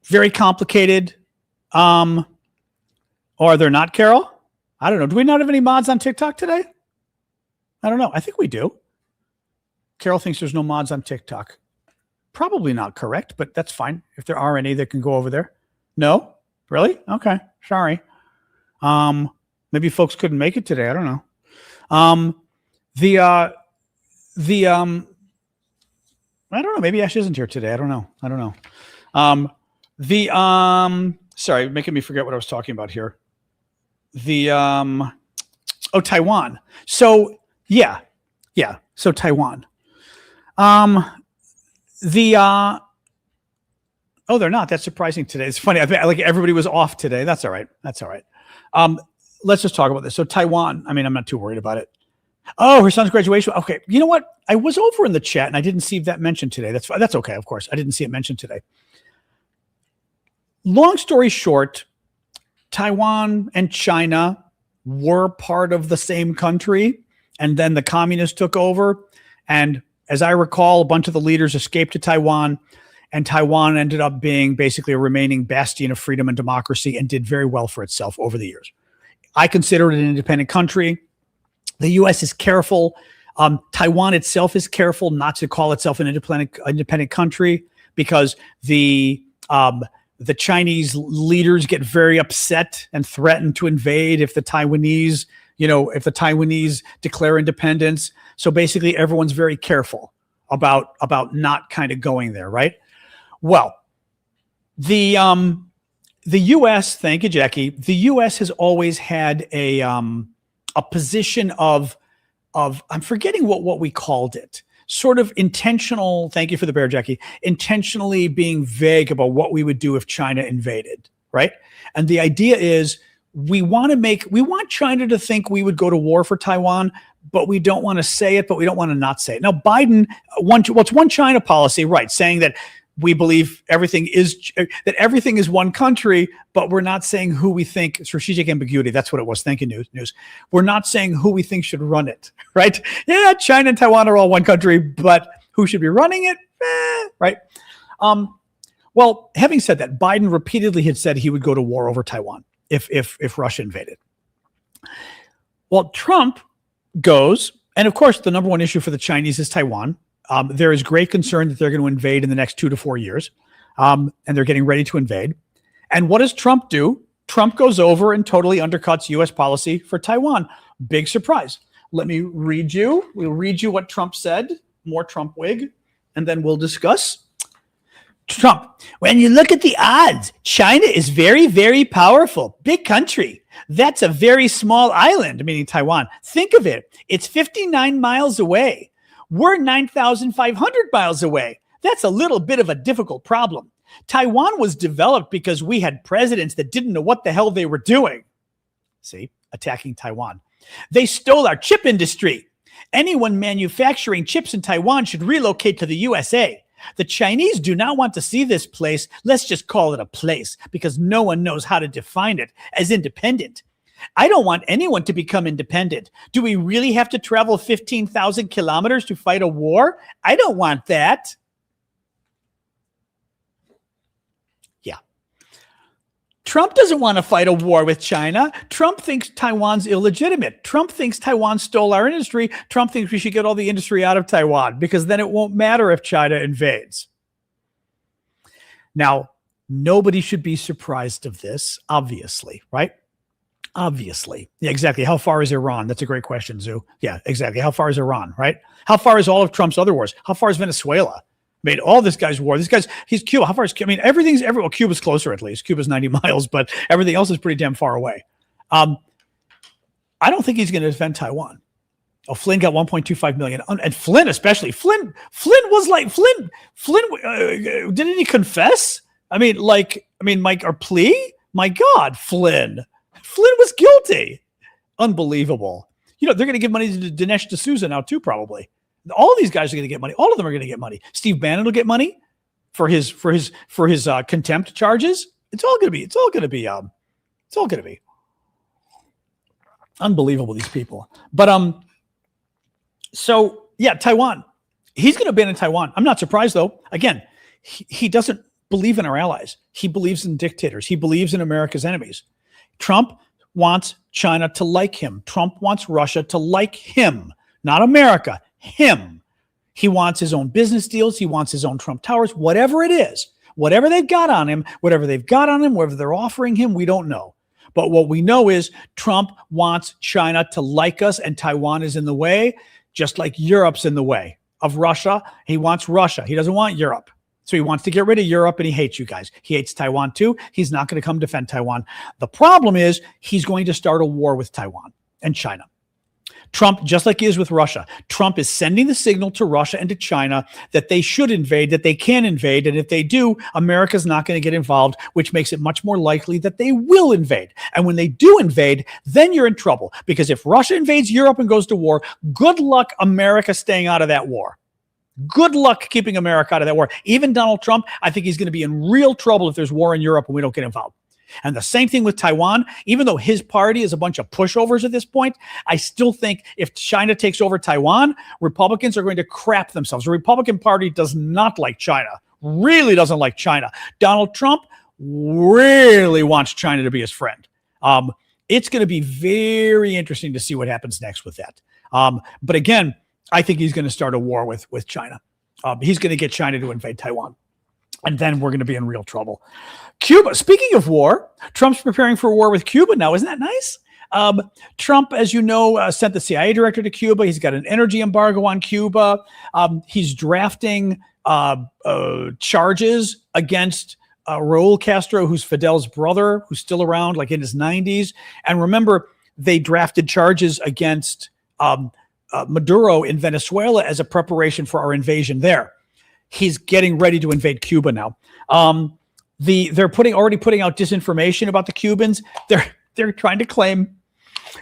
Very complicated. Or they're not, Carol? I don't know. Do we not have any mods on TikTok today? I don't know. I think we do. Carol thinks there's no mods on TikTok. Probably not correct, but that's fine. If there are any that can go over there. No? Really? Okay. Sorry. Maybe folks couldn't make it today. I don't know. I don't know. Maybe Ash isn't here today. I don't know. Sorry, making me forget what I was talking about here. Taiwan. So yeah. So Taiwan. They're not. That's surprising today. It's funny. I think everybody was off today. That's all right. Let's just talk about this. So Taiwan, I'm not too worried about it. Oh, her son's graduation. Okay. You know what? I was over in the chat and I didn't see that mentioned today. That's okay. Of course. I didn't see it mentioned today. Long story short, Taiwan and China were part of the same country, and then the communists took over. And as I recall, a bunch of the leaders escaped to Taiwan, and Taiwan ended up being basically a remaining bastion of freedom and democracy and did very well for itself over the years. I consider it an independent country. The U.S. is careful. Taiwan itself is careful not to call itself an independent country because the Chinese leaders get very upset and threaten to invade if the Taiwanese declare independence. So basically, everyone's very careful about not kind of going there, right? Well, the U.S. Thank you, Jackie. The U.S. has always had a position of I'm forgetting what we called it. Sort of intentional. Thank you for the bear, Jackie. Intentionally being vague about what we would do if China invaded, right? And the idea is we want China to think we would go to war for Taiwan, but we don't want to say it, but we don't want to not say it. Now, Biden, what's one China policy, right? Saying that we believe everything is one country, but we're not saying who we think. Strategic ambiguity. That's what it was. Thank you, news. We're not saying who we think should run it, right? Yeah, China and Taiwan are all one country, but who should be running it? Right? Well, having said that, Biden repeatedly had said he would go to war over Taiwan if Russia invaded. Well, Trump goes, and of course, the number one issue for the Chinese is Taiwan. There is great concern that they're going to invade in the next 2 to 4 years, and they're getting ready to invade. And what does Trump do? Trump goes over and totally undercuts U.S. policy for Taiwan. Big surprise. Let me read you. We'll read you what Trump said, more Trump wig, and then we'll discuss. Trump, when you look at the odds, China is very, very powerful. Big country. That's a very small island, meaning Taiwan. Think of it. It's 59 miles away. We're 9,500 miles away. That's a little bit of a difficult problem. Taiwan was developed because we had presidents that didn't know what the hell they were doing. See, attacking Taiwan. They stole our chip industry. Anyone manufacturing chips in Taiwan should relocate to the USA. The Chinese do not want to see this place. Let's just call it a place because no one knows how to define it as independent. I don't want anyone to become independent. Do we really have to travel 15,000 kilometers to fight a war? I don't want that. Yeah. Trump doesn't want to fight a war with China. Trump thinks Taiwan's illegitimate. Trump thinks Taiwan stole our industry. Trump thinks we should get all the industry out of Taiwan because then it won't matter if China invades. Now, nobody should be surprised of this, obviously, right? Obviously. Yeah, exactly. How far is Iran? That's a great question, Zoo. Yeah, exactly. How far is Iran, right? How far is all of Trump's other wars? How far is Venezuela? I mean, all this guy's war. He's Cuba. How far is Cuba? I mean, well, Cuba's closer at least. Cuba's 90 miles, but everything else is pretty damn far away. I don't think he's going to defend Taiwan. Oh, Flynn got 1.25 million. And Flynn especially. Flynn was like, didn't he confess? Mike, or plea? My God, Flynn was guilty. Unbelievable. They're going to give money to Dinesh D'Souza now too, probably. All of these guys are going to get money. All of them are going to get money. Steve Bannon will get money for his contempt charges. It's all going to be unbelievable. These people. But so yeah, Taiwan. He's going to ban in Taiwan. I'm not surprised though. Again, he doesn't believe in our allies. He believes in dictators. He believes in America's enemies. Trump wants China to like him. Trump wants Russia to like him, not America, him. He wants his own business deals. He wants his own Trump Towers, whatever it is, whatever they've got on him, whatever they're offering him, we don't know. But what we know is Trump wants China to like us, and Taiwan is in the way, just like Europe's in the way of Russia. He wants Russia. He doesn't want Europe. So he wants to get rid of Europe, and he hates you guys. He hates Taiwan too. He's not going to come defend Taiwan. The problem is he's going to start a war with Taiwan and China. Trump, just like he is with Russia, Trump is sending the signal to Russia and to China that they should invade, that they can invade. And if they do, America's not going to get involved, which makes it much more likely that they will invade. And when they do invade, then you're in trouble. Because if Russia invades Europe and goes to war, good luck America staying out of that war. Good luck keeping America out of that war. Even Donald Trump, I think he's going to be in real trouble if there's war in Europe and we don't get involved. And the same thing with Taiwan. Even though his party is a bunch of pushovers at this point, I still think if China takes over Taiwan, Republicans are going to crap themselves. The Republican Party does not like China, really doesn't like China. Donald Trump really wants China to be his friend. It's going to be very interesting to see what happens next with that. But again, I think he's going to start a war with China. He's going to get China to invade Taiwan. And then we're going to be in real trouble. Cuba, speaking of war, Trump's preparing for a war with Cuba now. Isn't that nice? Trump, as you know, sent the CIA director to Cuba. He's got an energy embargo on Cuba. He's drafting charges against Raul Castro, who's Fidel's brother, who's still around, like in his 90s. And remember, they drafted charges against Maduro in Venezuela as a preparation for our invasion there. He's getting ready to invade Cuba now. They're already putting out disinformation about the Cubans. They're trying to claim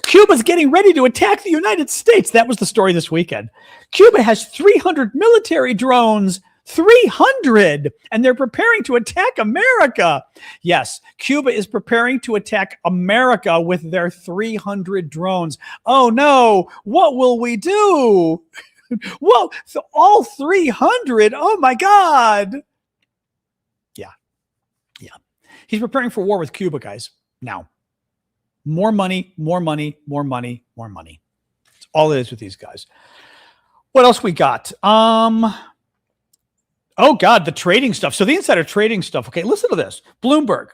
Cuba's getting ready to attack the United States. That was the story this weekend. Cuba has 300 military drones. 300, and they're preparing to attack America. Yes, Cuba is preparing to attack America with their 300 drones. Oh no, what will we do? Well, so all 300, oh my God. Yeah. He's preparing for war with Cuba, guys. Now, more money, more money, more money, more money. That's all it is with these guys. What else we got? Oh, God, the trading stuff. So the insider trading stuff. Okay, listen to this. Bloomberg.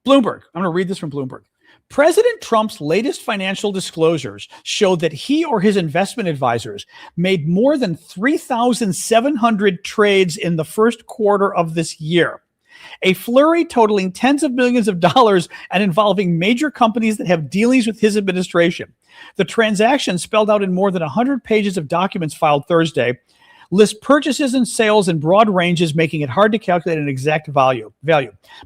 I'm going to read this from Bloomberg. President Trump's latest financial disclosures showed that he or his investment advisors made more than 3,700 trades in the first quarter of this year. A flurry totaling tens of millions of dollars and involving major companies that have dealings with his administration. The transaction, spelled out in more than 100 pages of documents filed Thursday, list purchases and sales in broad ranges, making it hard to calculate an exact value.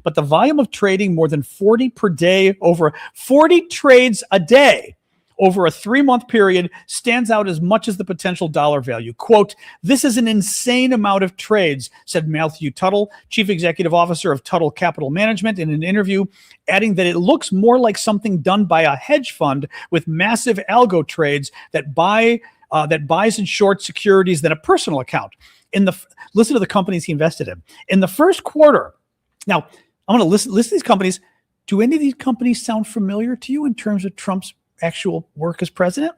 But the volume of trading, more than 40 per day, over 40 trades a day over a 3-month period, stands out as much as the potential dollar value. Quote, "This is an insane amount of trades," said Matthew Tuttle, chief executive officer of Tuttle Capital Management, in an interview, adding that it looks more like something done by a hedge fund with massive algo trades that buys and shorts securities than a personal account. Listen to the companies he invested in. In the first quarter, now I'm going to list these companies. Do any of these companies sound familiar to you in terms of Trump's actual work as president?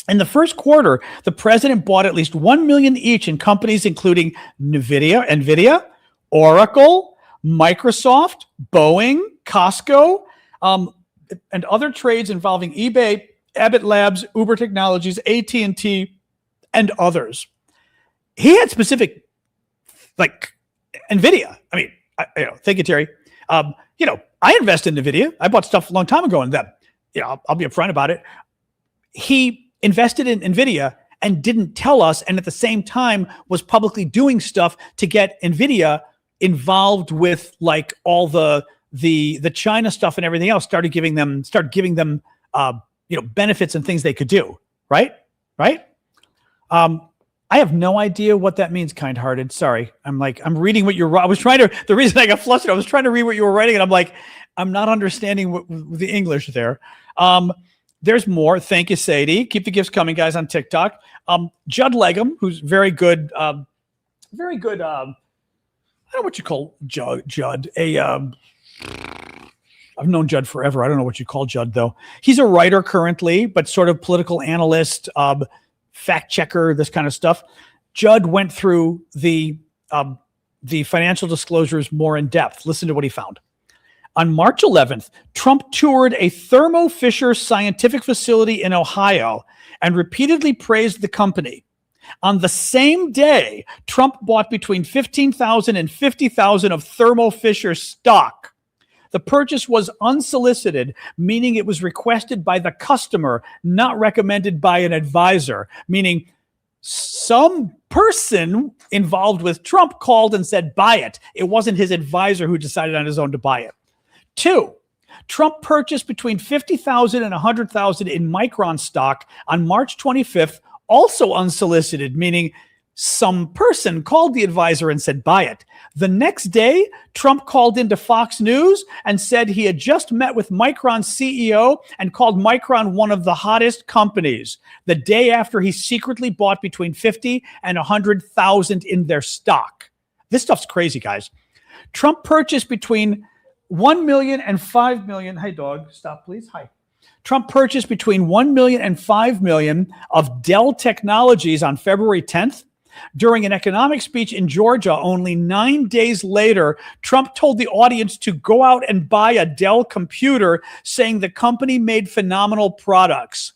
In the first quarter, the president bought at least 1 million each in companies including NVIDIA, Oracle, Microsoft, Boeing, Costco, and other trades involving eBay, Abbott Labs, Uber Technologies, AT&T, and others. He had specific, like NVIDIA. I mean, thank you, Terry. I invest in NVIDIA. I bought stuff a long time ago in them. I'll be upfront about it. He invested in NVIDIA and didn't tell us, and at the same time was publicly doing stuff to get NVIDIA involved with like all the China stuff and everything else. Start giving them benefits and things they could do. Right. I have no idea what that means, kind-hearted. Sorry. I'm reading what you're, the reason I got flustered, I was trying to read what you were writing, and I'm like, I'm not understanding the English there. There's more. Thank you, Sadie. Keep the gifts coming, guys, on TikTok. Judd Legum, who's very good. I don't know what you call Judd. I've known Judd forever. I don't know what you call Judd, though. He's a writer currently, but sort of political analyst, fact checker, this kind of stuff. Judd went through the financial disclosures more in depth. Listen to what he found. On March 11th, Trump toured a Thermo Fisher scientific facility in Ohio and repeatedly praised the company. On the same day, Trump bought between 15,000 and 50,000 of Thermo Fisher stock. The purchase was unsolicited, meaning it was requested by the customer, not recommended by an advisor, meaning some person involved with Trump called and said, buy it. It wasn't his advisor who decided on his own to buy it. 2, Trump purchased between 50,000 and 100,000 in Micron stock on March 25th, also unsolicited, meaning some person called the advisor and said, buy it. The next day, Trump called into Fox News and said he had just met with Micron's CEO and called Micron one of the hottest companies. The day after, he secretly bought between 50 and 100,000 in their stock. This stuff's crazy, guys. Trump purchased between 1 million and 5 million. Hey, dog, stop, please. Hi. Trump purchased between 1 million and 5 million of Dell Technologies on February 10th. During an economic speech in Georgia, only 9 days later, Trump told the audience to go out and buy a Dell computer, saying the company made phenomenal products.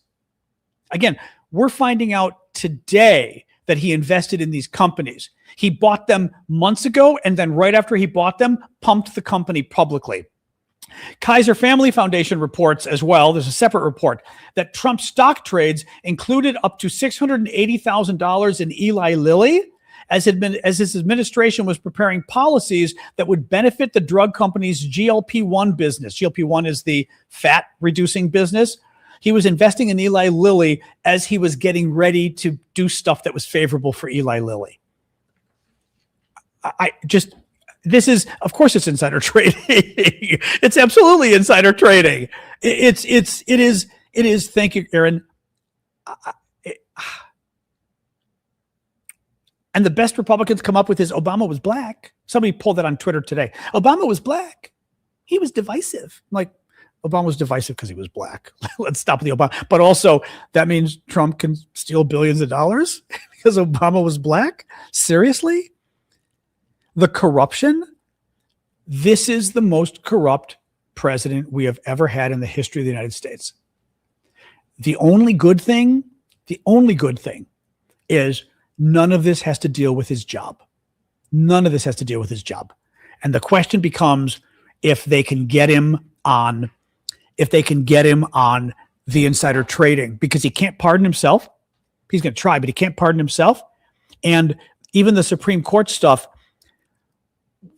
Again, we're finding out today that he invested in these companies. He bought them months ago, and then right after he bought them, pumped the company publicly. Kaiser Family Foundation reports as well, there's a separate report, that Trump's stock trades included up to $680,000 in Eli Lilly as his administration was preparing policies that would benefit the drug company's GLP-1 business. GLP-1 is the fat reducing business. He was investing in Eli Lilly as he was getting ready to do stuff that was favorable for Eli Lilly. This is, of course, it's insider trading. It's absolutely insider trading. It is. Thank you, Aaron. And the best Republicans come up with is Obama was black. Somebody pulled that on Twitter today. Obama was black. He was divisive. Like, Obama was divisive because he was black. Let's stop the Obama. But also, that means Trump can steal billions of dollars because Obama was black? Seriously? The corruption? This is the most corrupt president we have ever had in the history of the United States. The only good thing is none of this has to deal with his job. None of this has to deal with his job. And the question becomes if they can get him on the insider trading, because he can't pardon himself. He's going to try, but he can't pardon himself. And even the Supreme Court stuff,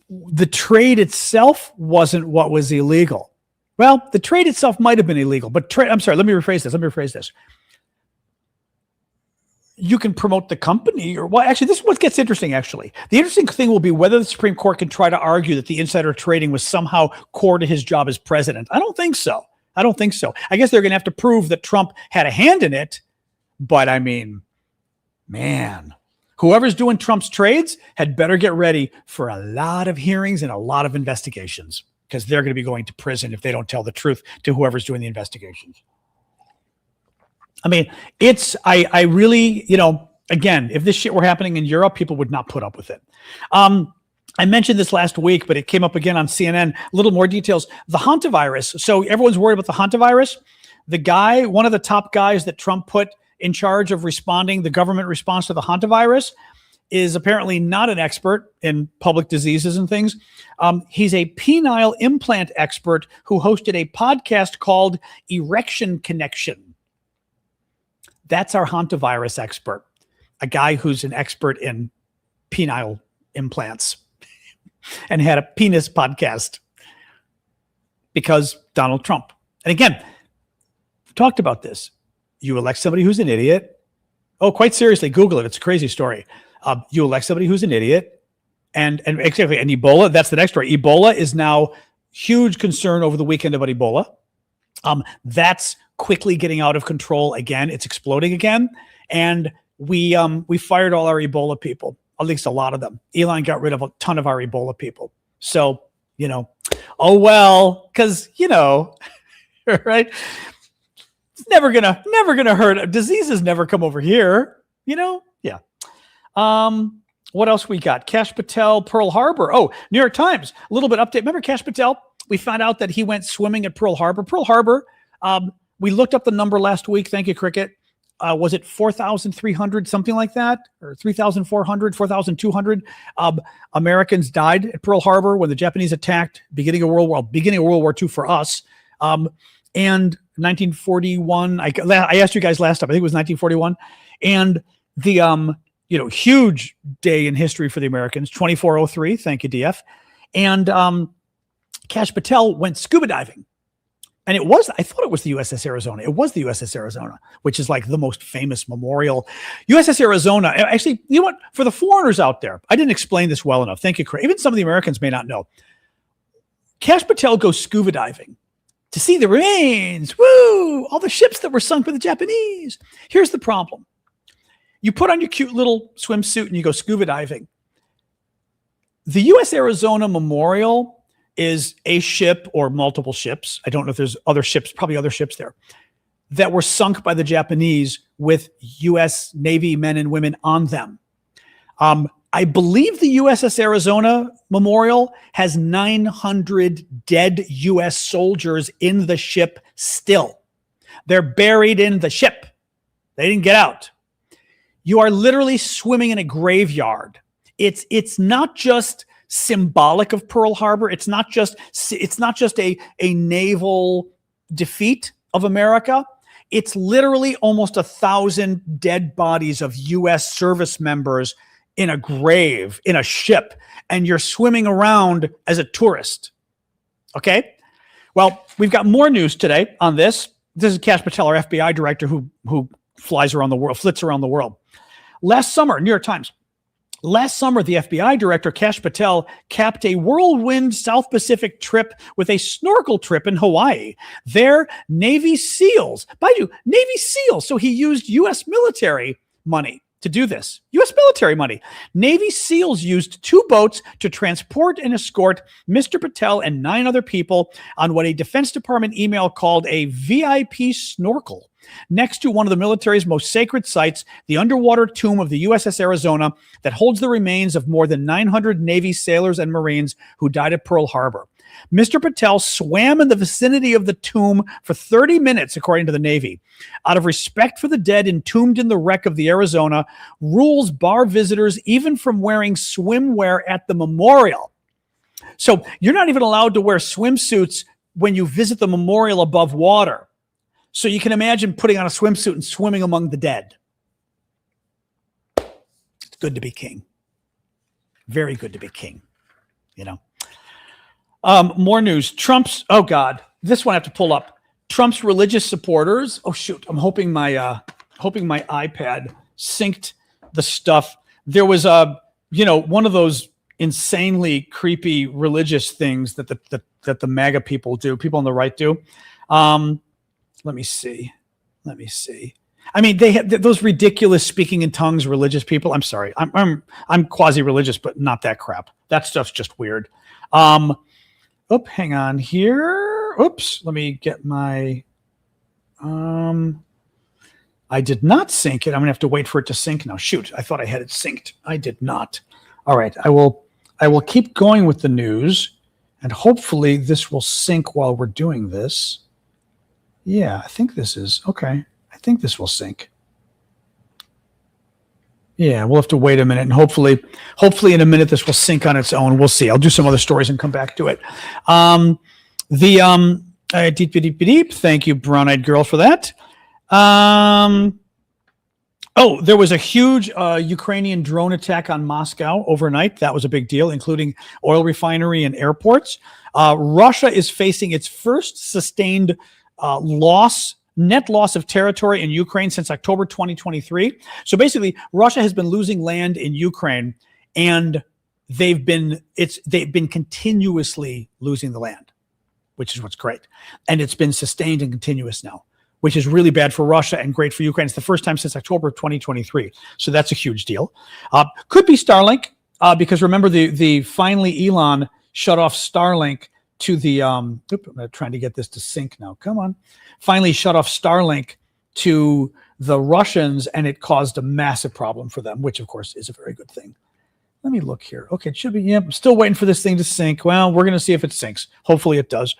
the trade itself wasn't what was illegal. Well, the trade itself might have been illegal, but let me rephrase this. You can promote the company this is what gets interesting, actually. The interesting thing will be whether the Supreme Court can try to argue that the insider trading was somehow core to his job as president. I don't think so. I guess they're going to have to prove that Trump had a hand in it. But I mean, man, whoever's doing Trump's trades had better get ready for a lot of hearings and a lot of investigations, because they're going to be going to prison if they don't tell the truth to whoever's doing the investigations. I mean, I really, again, if this shit were happening in Europe, people would not put up with it. I mentioned this last week, but it came up again on CNN. A little more details. The Hantavirus. So everyone's worried about the Hantavirus. The guy, one of the top guys that Trump put in charge of the government response to the Hantavirus, is apparently not an expert in public diseases and things. He's a penile implant expert who hosted a podcast called Erection Connection. That's our Hantavirus expert, a guy who's an expert in penile implants and had a penis podcast because Donald Trump. And again, we talked about this. You elect somebody who's an idiot. Oh, quite seriously, Google it. It's a crazy story. You elect somebody who's an idiot. And exactly. And Ebola, that's the next story. Ebola is now huge concern over the weekend about Ebola. That's quickly getting out of control again. It's exploding again. And we fired all our Ebola people, at least a lot of them. Elon got rid of a ton of our Ebola people. So, oh well, because, right? It's never gonna hurt. Diseases never come over here, Yeah. What else we got? Kash Patel, Pearl Harbor. Oh, New York Times, a little bit update. Remember Kash Patel? We found out that he went swimming at Pearl Harbor. Pearl Harbor, we looked up the number last week. Thank you, Cricket. Was it 4,300, something like that? Or 3,400, 4,200 Americans died at Pearl Harbor when the Japanese attacked, beginning of World War II for us. And 1941, I asked you guys last time, I think it was 1941. And the, huge day in history for the Americans, 2403. Thank you, DF. And Kash Patel went scuba diving. And I thought it was the USS Arizona. It was the USS Arizona, which is like the most famous memorial. USS Arizona, actually, you know what? For the foreigners out there, I didn't explain this well enough. Thank you, Craig. Even some of the Americans may not know. Kash Patel goes scuba diving to see the remains. Woo! All the ships that were sunk by the Japanese. Here's the problem. You put on your cute little swimsuit and you go scuba diving. The USS Arizona Memorial is a ship or multiple ships. I don't know if there's other ships, probably other ships there, that were sunk by the Japanese with U.S. Navy men and women on them. I believe the USS Arizona Memorial has 900 dead U.S. soldiers in the ship still. They're buried in the ship. They didn't get out. You are literally swimming in a graveyard. It's not just symbolic of Pearl Harbor. It's not just a naval defeat of America. It's literally almost 1,000 dead bodies of U.S. service members in a grave, in a ship, and you're swimming around as a tourist. Okay? Well, we've got more news today on this. This is Kash Patel, our FBI director, who flies around the world, flits around the world. Last summer, New York Times. Last summer, the FBI director, Kash Patel, capped a whirlwind South Pacific trip with a snorkel trip in Hawaii. There, Navy SEALs, mind you, Navy SEALs. So he used U.S. military money to do this. U.S. military money. Navy SEALs used 2 boats to transport and escort Mr. Patel and 9 other people on what a Defense Department email called a VIP snorkel next to one of the military's most sacred sites, the underwater tomb of the USS Arizona that holds the remains of more than 900 Navy sailors and Marines who died at Pearl Harbor. Mr. Patel swam in the vicinity of the tomb for 30 minutes, according to the Navy. Out of respect for the dead entombed in the wreck of the Arizona, rules bar visitors even from wearing swimwear at the memorial. So you're not even allowed to wear swimsuits when you visit the memorial above water. So you can imagine putting on a swimsuit and swimming among the dead. It's good to be king. Very good to be king, you know. More news. Trump's, oh God, this one I have to pull up. Trump's religious supporters. Oh shoot, I'm hoping my iPad synced the stuff. There was one of those insanely creepy religious things that the MAGA people do, people on the right do. Let me see. I mean, they have those ridiculous speaking in tongues religious people. I'm sorry. I'm quasi-religious, but not that crap. That stuff's just weird. Hang on here. Oops. Let me get my I did not sync it. I'm gonna have to wait for it to sync now. Shoot, I thought I had it synced. I did not. All right. I will keep going with the news, and hopefully this will sync while we're doing this. Yeah, I think this is okay. I think this will sync. Yeah, we'll have to wait a minute, and hopefully in a minute this will sync on its own. We'll see. I'll do some other stories and come back to it. Deep. Thank you, brown-eyed girl, for that. There was a huge Ukrainian drone attack on Moscow overnight. That was a big deal, including oil refinery and airports. Russia is facing its first sustained net loss of territory in Ukraine since October 2023. So basically, Russia has been losing land in Ukraine, and they've been continuously losing the land, which is what's great. And it's been sustained and continuous now, which is really bad for Russia and great for Ukraine. It's the first time since October of 2023. So that's a huge deal. Could be Starlink, because remember finally Elon shut off Starlink to the, I'm trying to get this to sync now. Come on. Finally shut off Starlink to the Russians, and it caused a massive problem for them, which of course is a very good thing. Let me look here. Okay, it should be, yeah, I'm still waiting for this thing to sync. Well, we're going to see if it syncs. Hopefully it does.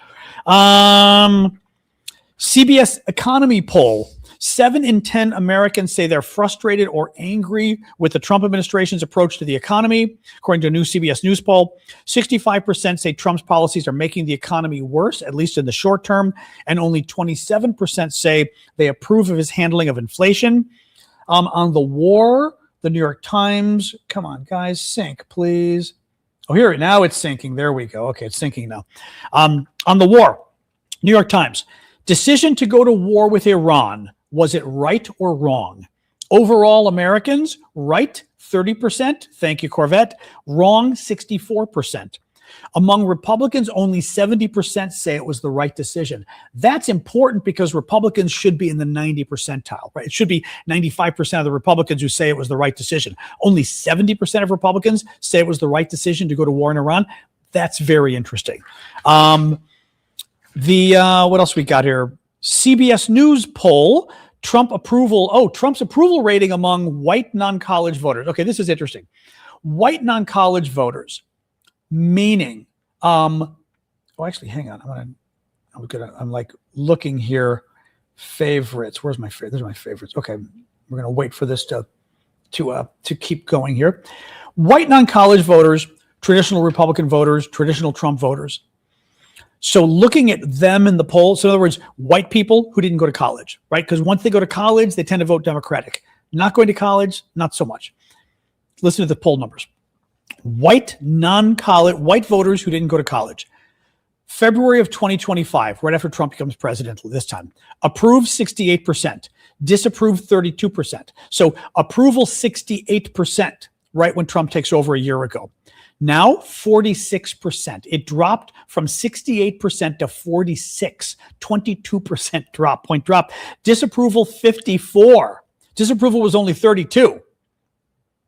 CBS economy poll. 7 in 10 Americans say they're frustrated or angry with the Trump administration's approach to the economy. According to a new CBS News poll, 65% say Trump's policies are making the economy worse, at least in the short term, and only 27% say they approve of his handling of inflation. On the war, the New York Times, come on, guys, sync, please. Oh, here, now it's syncing. There we go. Okay, it's syncing now. On the war, New York Times, decision to go to war with Iran. Was it right or wrong? Overall, Americans, right, 30%. Thank you, Corvette. Wrong, 64%. Among Republicans, only 70% say it was the right decision. That's important because Republicans should be in the 90 percentile, right? It should be 95% of the Republicans who say it was the right decision. Only 70% of Republicans say it was the right decision to go to war in Iran. That's very interesting. What else we got here? CBS News poll, Trump's approval rating among white non-college voters. Okay, this is interesting. White non-college voters, meaning, actually, hang on. I'm like looking here. Favorites. Where's my favorite? Those are my favorites. Okay, we're gonna wait for this to keep going here. White non-college voters, traditional Republican voters, traditional Trump voters. So looking at them in the poll, so in other words, white people who didn't go to college, right? Because once they go to college, they tend to vote Democratic. Not going to college, not so much. Listen to the poll numbers. White non-college, white voters who didn't go to college. February of 2025, right after Trump becomes president this time, approve 68%, disapprove 32%. So approval 68%, right when Trump takes over a year ago. Now 46%. It dropped from 68% to 46, 22% drop, point drop. Disapproval 54. Disapproval was only 32.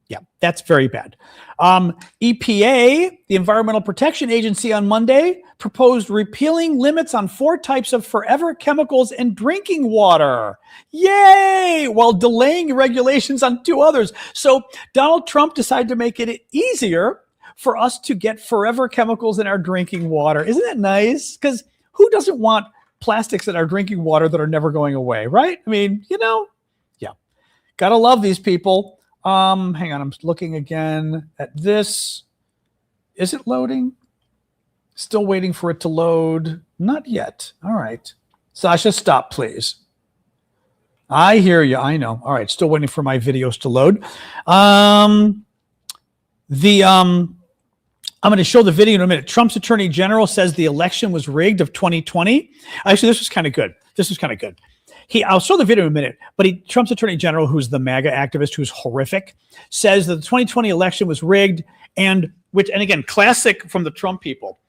Yeah, that's very bad. EPA, the Environmental Protection Agency, on Monday proposed repealing limits on 4 types of forever chemicals in drinking water. Yay! While delaying regulations on 2 others. So Donald Trump decided to make it easier for us to get forever chemicals in our drinking water. Isn't that nice? Because who doesn't want plastics in our drinking water that are never going away, right? I mean, yeah. Gotta love these people. Hang on, I'm looking again at this. Is it loading? Still waiting for it to load. Not yet. All right. Sasha, stop, please. I hear you. I know. All right. Still waiting for my videos to load. I'm going to show the video in a minute. Trump's attorney general says the election was rigged of 2020. Actually, this was kind of good. I'll show the video in a minute, but Trump's attorney general, who's the MAGA activist, who's horrific, says that the 2020 election was rigged, and again, classic from the Trump people.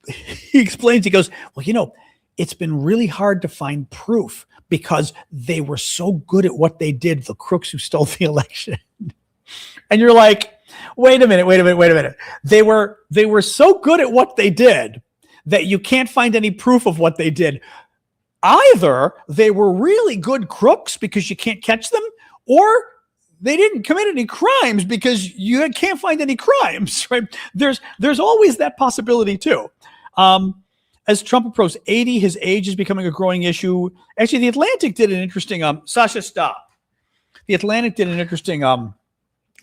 He explains, he goes, well, it's been really hard to find proof because they were so good at what they did, the crooks who stole the election. And you're like, wait a minute. They were so good at what they did that you can't find any proof of what they did. Either they were really good crooks because you can't catch them, or they didn't commit any crimes because you can't find any crimes, right? There's always that possibility too. As Trump approaches 80, his age is becoming a growing issue. Actually, The Atlantic did an interesting, Sasha, stop. The Atlantic did an interesting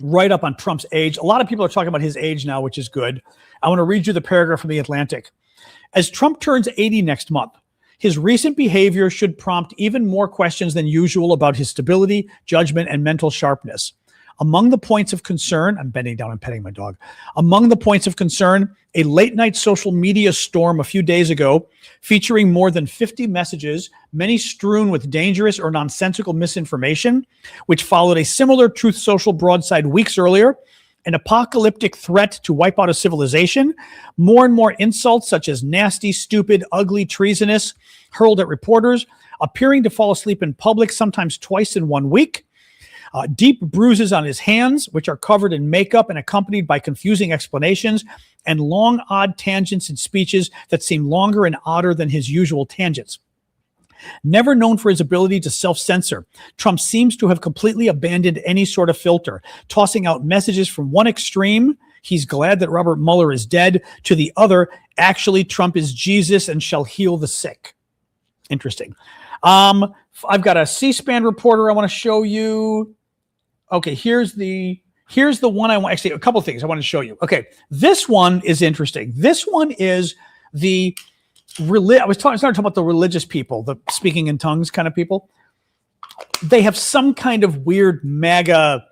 write-up on Trump's age. A lot of people are talking about his age now, which is good. I want to read you the paragraph from The Atlantic. As Trump turns 80 next month, his recent behavior should prompt even more questions than usual about his stability, judgment, and mental sharpness. Among the points of concern, I'm bending down and petting my dog. Among the points of concern, a late-night social media storm a few days ago featuring more than 50 messages, many strewn with dangerous or nonsensical misinformation, which followed a similar Truth Social broadside weeks earlier, an apocalyptic threat to wipe out a civilization, more and more insults such as nasty, stupid, ugly, treasonous, hurled at reporters, appearing to fall asleep in public sometimes twice in 1 week, deep bruises on his hands, which are covered in makeup and accompanied by confusing explanations, and long, odd tangents in speeches that seem longer and odder than his usual tangents. Never known for his ability to self-censor, Trump seems to have completely abandoned any sort of filter, tossing out messages from one extreme, he's glad that Robert Mueller is dead, to the other, actually Trump is Jesus and shall heal the sick. Interesting. I've got a C-SPAN reporter I want to show you. Okay, here's the one I want. Actually, a couple of things I want to show you. Okay, this one is interesting. This one is I was starting to talk about the religious people, the speaking in tongues kind of people. They have some kind of weird MAGA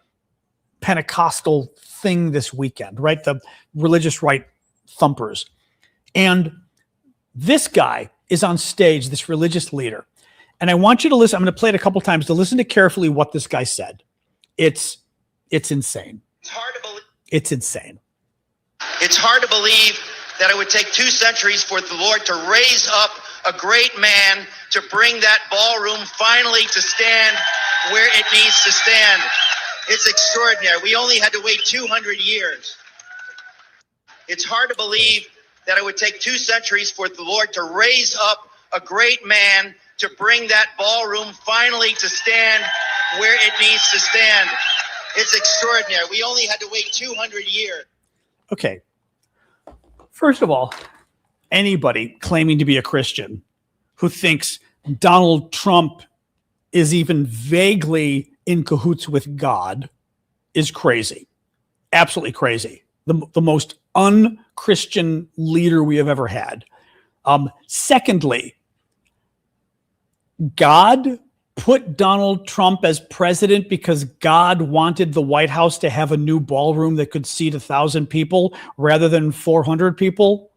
Pentecostal thing this weekend, right? The religious right thumpers. And this guy is on stage, this religious leader. And I want you to listen. I'm going to play it a couple times to listen to carefully what this guy said. It's insane. It's hard to believe. It's insane. It's hard to believe that it would take 2 centuries for the Lord to raise up a great man to bring that ballroom finally to stand where it needs to stand. It's extraordinary. We only had to wait 200 years. It's hard to believe that it would take 2 centuries for the Lord to raise up a great man to bring that ballroom finally to stand where it needs to stand. It's extraordinary. We only had to wait 200 years. Okay. First of all, anybody claiming to be a Christian who thinks Donald Trump is even vaguely in cahoots with God is crazy. Absolutely crazy. The most un-Christian leader we have ever had. Secondly, God put Donald Trump as president because God wanted the White House to have a new ballroom that could seat 1,000 people rather than 400 people?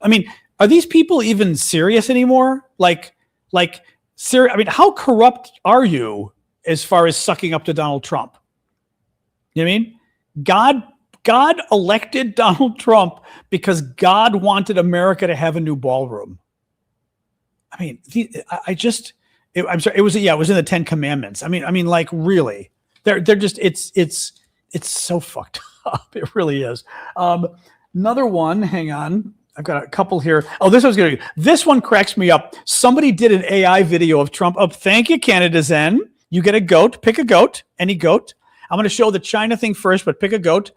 I mean, are these people even serious anymore? I mean, how corrupt are you as far as sucking up to Donald Trump? You know what I mean? God elected Donald Trump because God wanted America to have a new ballroom. I mean, I'm sorry. It was in the 10 Commandments. I mean, like really, they're just, it's so fucked up. It really is. Another one, hang on. I've got a couple here. Oh, this one cracks me up. Somebody did an AI video of Trump. Oh, thank you, Canada Zen. You get a goat, pick a goat, any goat. I'm going to show the China thing first, but pick a goat.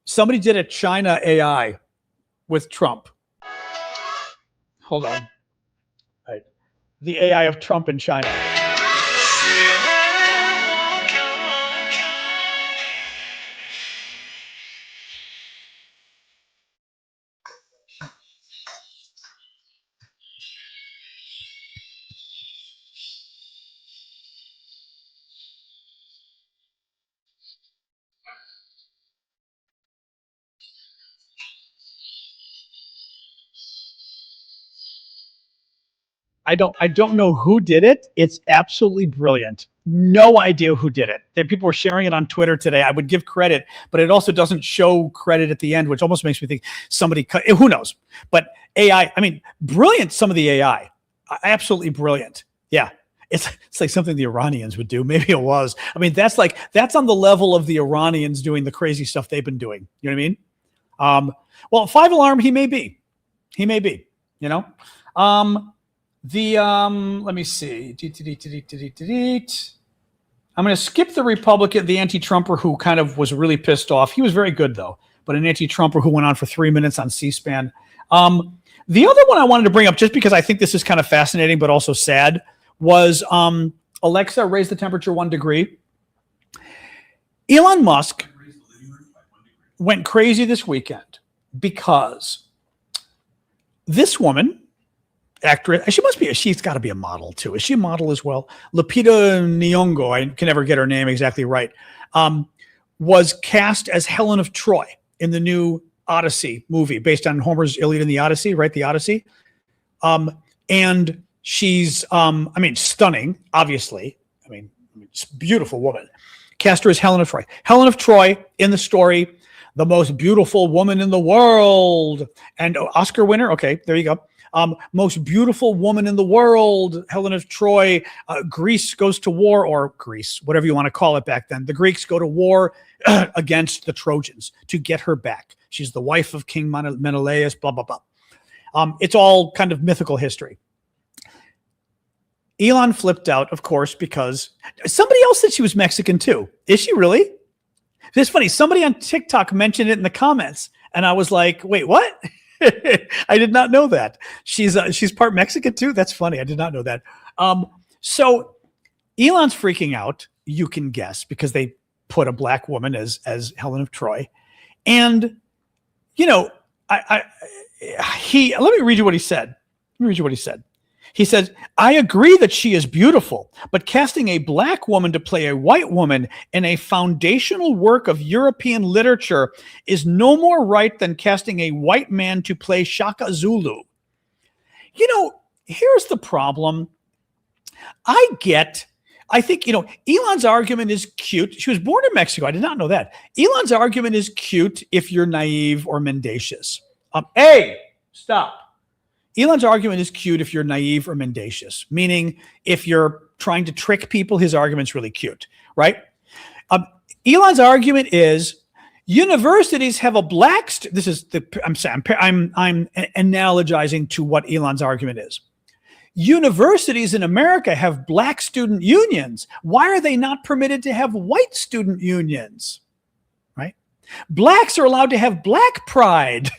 Somebody did a China AI with Trump. Hold on. All right. The AI of Trump in China. I don't know who did it. It's absolutely brilliant. No idea who did it. People were sharing it on Twitter today. I would give credit, but it also doesn't show credit at the end, which almost makes me think somebody cut. Who knows? But AI, I mean, brilliant. Some of the AI, absolutely brilliant. Yeah, it's like something the Iranians would do. Maybe it was. I mean, that's on the level of the Iranians doing the crazy stuff they've been doing. You know what I mean? Well, 5 alarm, he may be. You know. Let me see. I'm going to skip the Republican, the anti-Trumper who kind of was really pissed off. He was very good though, but an anti-Trumper who went on for 3 minutes on C-SPAN. The other one I wanted to bring up, just because I think this is kind of fascinating, but also sad, was Alexa, raise the temperature 1 degree. Elon Musk went crazy this weekend because this woman, actress, she's got to be a model too. Is she a model as well? Lupita Nyong'o, I can never get her name exactly right, was cast as Helen of Troy in the new Odyssey movie based on Homer's Iliad and the Odyssey, right? The Odyssey. And she's, stunning, obviously. I mean, beautiful woman. Cast her as Helen of Troy. Helen of Troy in the story, the most beautiful woman in the world. And Oscar winner. Okay, there you go. Most beautiful woman in the world, Helen of Troy. Greece goes to war, or Greece, whatever you want to call it back then. The Greeks go to war against the Trojans to get her back. She's the wife of King Menelaus, blah, blah, blah. It's all kind of mythical history. Elon flipped out, of course, because somebody else said she was Mexican too. Is she really? It's funny. Somebody on TikTok mentioned it in the comments, and I was like, wait, what? I did not know that. She's part Mexican too. That's funny. I did not know that. So Elon's freaking out. You can guess, because they put a black woman as Helen of Troy, and let me read you what he said. He said, I agree that she is beautiful, but casting a black woman to play a white woman in a foundational work of European literature is no more right than casting a white man to play Shaka Zulu. Here's the problem. I think, Elon's argument is cute. She was born in Mexico. I did not know that. Elon's argument is cute if you're naive or mendacious. Hey, stop. Elon's argument is cute if you're naive or mendacious, meaning if you're trying to trick people, his argument's really cute, right? Elon's argument is universities have a black. I'm analogizing to what Elon's argument is. Universities in America have black student unions. Why are they not permitted to have white student unions? Blacks are allowed to have black pride,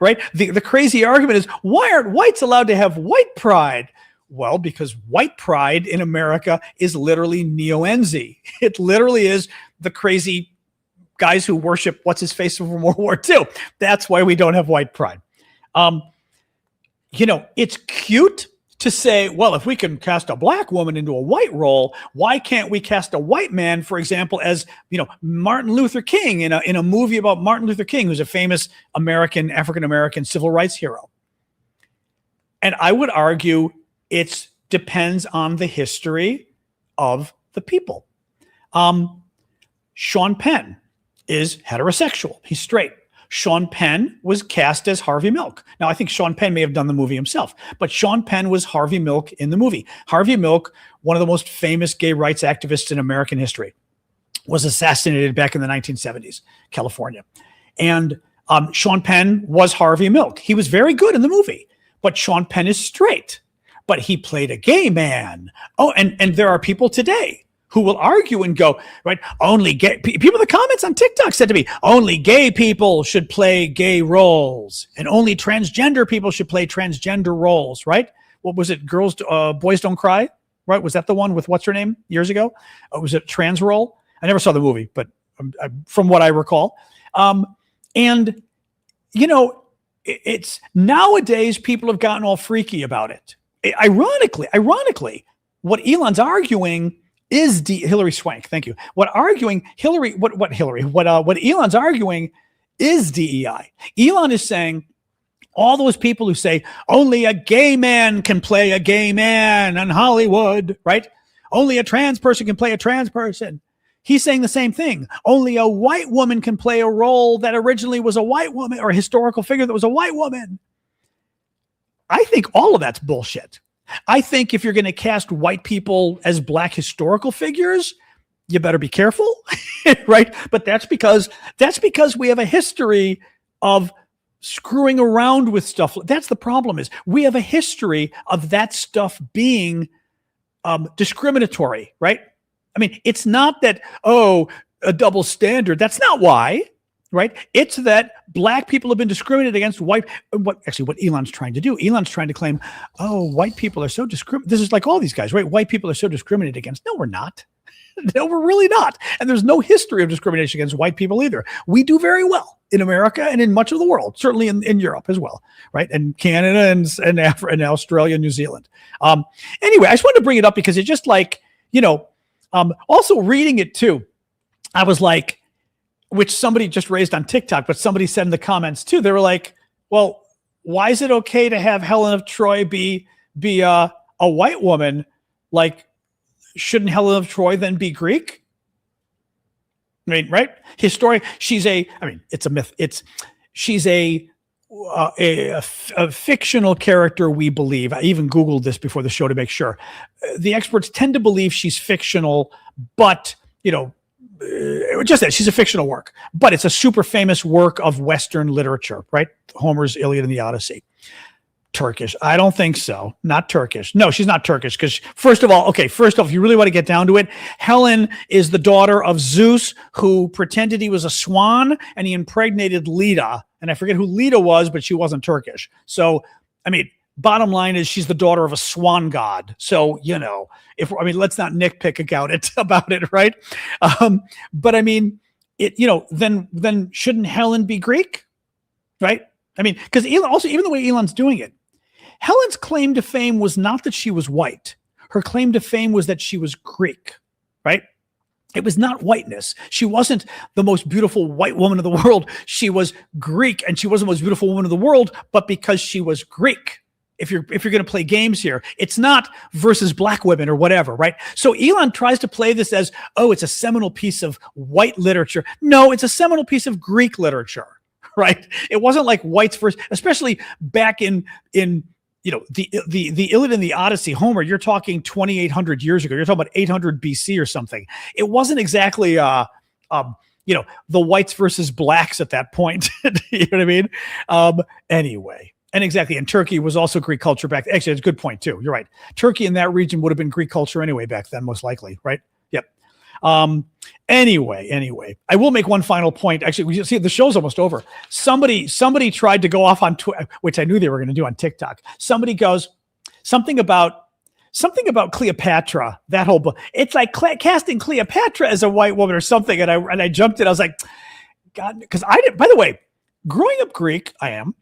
right? The crazy argument is, why aren't whites allowed to have white pride? Well, because white pride in America is literally neo-Nazi. It literally is the crazy guys who worship what's-his-face from World War II. That's why we don't have white pride. It's cute to say, well, if we can cast a black woman into a white role, why can't we cast a white man, for example, as Martin Luther King in a movie about Martin Luther King, who's a famous African American civil rights hero? And I would argue it depends on the history of the people. Sean Penn is heterosexual. He's straight. Sean Penn was cast as Harvey Milk. Now, I think Sean Penn may have done the movie himself, but Sean Penn was Harvey Milk in the movie. Harvey Milk, one of the most famous gay rights activists in American history, was assassinated back in the 1970s, California. And Sean Penn was Harvey Milk. He was very good in the movie, but Sean Penn is straight, but he played a gay man. Oh, and there are people today who will argue and go, right, only gay people in the comments on TikTok said to me, only gay people should play gay roles and only transgender people should play transgender roles, right? What was it? Boys Don't Cry, right? Was that the one with what's her name years ago? Was it trans role? I never saw the movie, but from what I recall. And, it's nowadays people have gotten all freaky about it. Ironically, what Elon's arguing is Hillary Swank. Thank you. What Elon's arguing is DEI. Elon is saying all those people who say only a gay man can play a gay man in Hollywood, right? Only a trans person can play a trans person. He's saying the same thing. Only a white woman can play a role that originally was a white woman or a historical figure that was a white woman. I think all of that's bullshit. I think if you're going to cast white people as black historical figures, you better be careful, right? But that's because we have a history of screwing around with stuff. That's the problem, is we have a history of that stuff being discriminatory, right? I mean, it's not that, a double standard. That's not why, right? It's that black people have been discriminated against. What Elon's trying to do. Elon's trying to claim, white people are so discriminated. This is like all these guys, right? White people are so discriminated against. No, we're not. No, we're really not. And there's no history of discrimination against white people either. We do very well in America and in much of the world, certainly in Europe as well, right? And Canada and Australia and New Zealand. Anyway, I just wanted to bring it up because it's just like, also reading it too, I was like, which somebody just raised on TikTok, but somebody said in the comments too, they were like, well, why is it okay to have Helen of Troy be a white woman? Like, shouldn't Helen of Troy then be Greek? I mean, right? It's a myth. She's a fictional character, we believe. I even Googled this before the show to make sure. The experts tend to believe she's fictional, but, just that she's a fictional work, but it's a super famous work of Western literature, right? Homer's Iliad and the Odyssey. Turkish. I don't think so. Not Turkish. No, she's not Turkish because first of all, if you really want to get down to it, Helen is the daughter of Zeus, who pretended he was a swan and he impregnated Leda. And I forget who Leda was, but she wasn't Turkish. So, bottom line is she's the daughter of a swan god. So, let's not nitpick about it, right? But then shouldn't Helen be Greek? Right? Because even the way Elon's doing it, Helen's claim to fame was not that she was white. Her claim to fame was that she was Greek, right? It was not whiteness. She wasn't the most beautiful white woman in the world. She was Greek, and she wasn't the most beautiful woman in the world, but because she was Greek. If you're going to play games here, it's not versus black women or whatever, right? So Elon tries to play this as, it's a seminal piece of white literature. No, it's a seminal piece of Greek literature, right? It wasn't like whites first, especially back in the Iliad and the Odyssey. Homer, you're talking 2,800 years ago. You're talking about 800 BC or something. It wasn't exactly the whites versus blacks at that point. You know what I mean? Anyway. And exactly. And Turkey was also Greek culture back. Actually, it's a good point too. You're right. Turkey in that region would have been Greek culture anyway back then, most likely. Right. Yep. Anyway, I will make one final point. Actually, we see the show's almost over. Somebody tried to go off on Twitter, which I knew they were going to do on TikTok. Somebody goes something about Cleopatra, that whole book. It's like casting Cleopatra as a white woman or something. And I jumped in. I was like, God, because I did, by the way, growing up Greek, I am.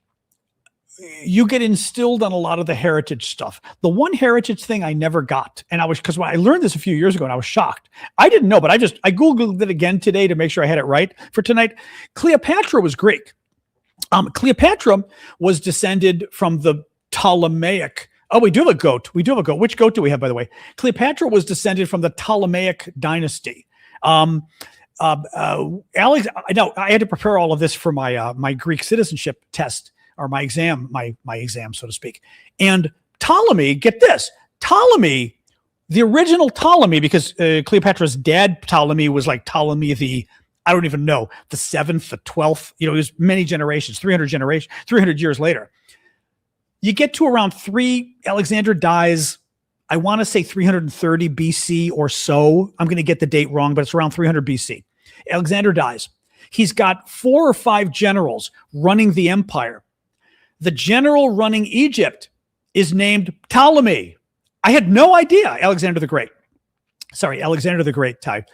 you get instilled on a lot of the heritage stuff. The one heritage thing I never got, and because when I learned this a few years ago and I was shocked. I didn't know, but I Googled it again today to make sure I had it right for tonight. Cleopatra was Greek. Cleopatra was descended from the Ptolemaic. Oh, we do have a goat. Which goat do we have, by the way? Cleopatra was descended from the Ptolemaic dynasty. Alex, I know I had to prepare all of this for my Greek citizenship test, or my exam, my exam, so to speak. And Ptolemy, get this, Ptolemy, the original Ptolemy, because Cleopatra's dad Ptolemy was like Ptolemy I don't even know, the 7th, the 12th, it was many generations, 300 years later. You get to around Alexander dies, I want to say 330 BC or so. I'm going to get the date wrong, but it's around 300 BC. Alexander dies. He's got 4 or 5 generals running the empire. The general running Egypt is named Ptolemy. I had no idea. Alexander the Great, Ty.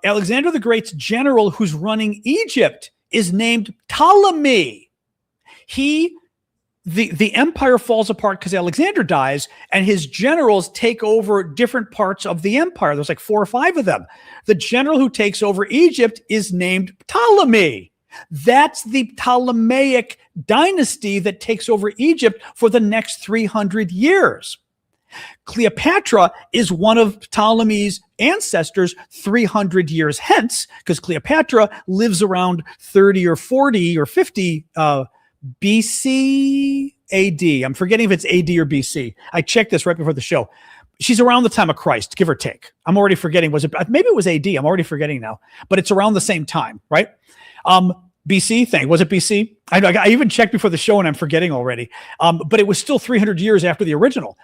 Alexander the Great's general who's running Egypt is named Ptolemy. The empire falls apart because Alexander dies, and his generals take over different parts of the empire. There's like 4 or 5 of them. The general who takes over Egypt is named Ptolemy. That's the Ptolemaic dynasty that takes over Egypt for the next 300 years. Cleopatra is one of Ptolemy's ancestors 300 years hence, because Cleopatra lives around 30 or 40 or 50 BC AD. I'm forgetting if it's AD or BC. I checked this right before the show. She's around the time of Christ, give or take. I'm already forgetting. Maybe it was AD. I'm already forgetting now, but it's around the same time, right? BC thing. Was it BC? I even checked before the show and I'm forgetting already. But it was still 300 years after the original.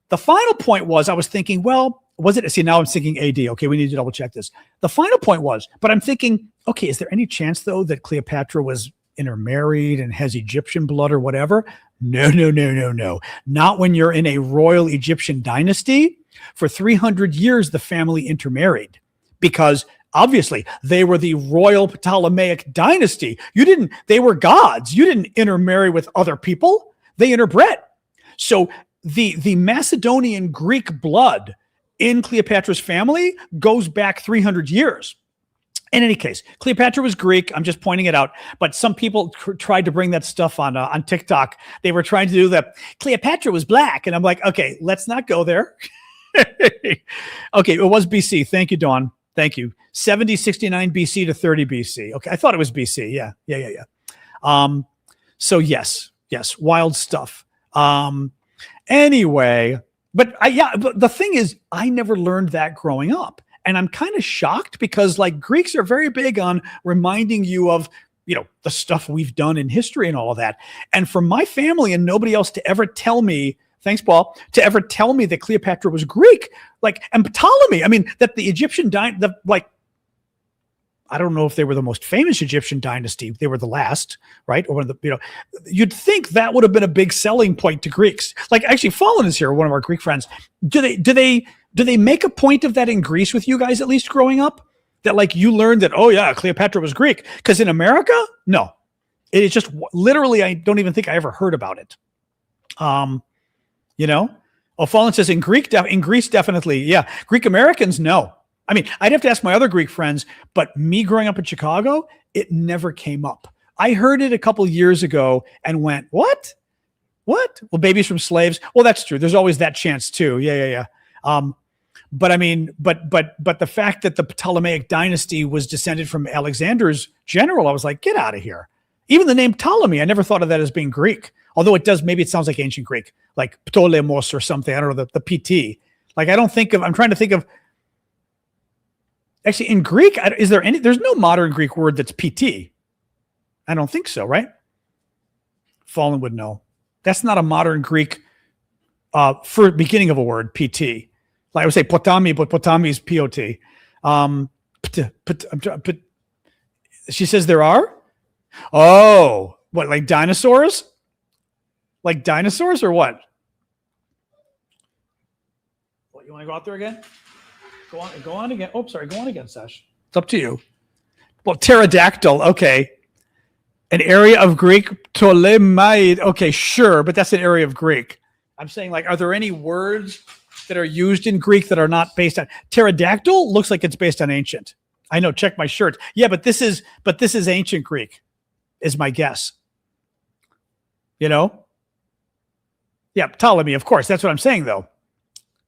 The final point was, I was thinking, well, was it? See, now I'm thinking AD. Okay, we need to double check this. The final point was, but I'm thinking, okay, is there any chance though that Cleopatra was intermarried and has Egyptian blood or whatever? No. Not when you're in a royal Egyptian dynasty. For 300 years, the family intermarried because obviously they were the royal Ptolemaic dynasty. They were gods. You didn't intermarry with other people. They interbred. So the Macedonian Greek blood in Cleopatra's family goes back 300 years. In any case, Cleopatra was Greek. I'm just pointing it out. But some people tried to bring that stuff on TikTok. They were trying to do that. Cleopatra was black. And I'm like, okay, let's not go there. Okay, it was BC. Thank you, Dawn. Thank you. 70, 69 BC to 30 BC. Okay, I thought it was BC. Yeah. So yes, wild stuff. Anyway, but the thing is, I never learned that growing up. And I'm kind of shocked because like Greeks are very big on reminding you of, the stuff we've done in history and all of that. And for my family and nobody else to ever tell me, thanks, Paul, to ever tell me that Cleopatra was Greek, and Ptolemy, that the Egyptian I don't know if they were the most famous Egyptian dynasty. They were the last, right? Or one of the, you'd think that would have been a big selling point to Greeks. Like actually, Fallen is here, one of our Greek friends. Do they make a point of that in Greece with you guys, at least growing up? That like you learned that, oh yeah, Cleopatra was Greek. Because in America, no. It is just literally, I don't even think I ever heard about it. Oh, Fallen says in Greece, definitely. Yeah. Greek Americans, no. I'd have to ask my other Greek friends, but me growing up in Chicago, it never came up. I heard it a couple years ago and went, what? Well, babies from slaves. Well, that's true. There's always that chance too. Yeah. But the fact that the Ptolemaic dynasty was descended from Alexander's general, I was like, get out of here. Even the name Ptolemy, I never thought of that as being Greek. Although it does, maybe it sounds like ancient Greek, like Ptolemos or something. I don't know, the PT. Like, I'm trying to think of, actually, in Greek, there's no modern Greek word that's PT. I don't think so, right? Fallen would know. That's not a modern Greek for beginning of a word, PT. Like I would say potami, but potami is POT. She says there are? Oh, what, like dinosaurs? Like dinosaurs or what? What, you want to go out there again? Go on again. Oh, sorry. Go on again, Sash. It's up to you. Well, pterodactyl. Okay. An area of Greek, Ptolemaic. Okay, sure, but that's an area of Greek. I'm saying, like, are there any words that are used in Greek that are not based on pterodactyl? Looks like it's based on ancient. I know. Check my shirt. Yeah, but this is ancient Greek, is my guess. You know? Yeah, Ptolemy, of course. That's what I'm saying, though.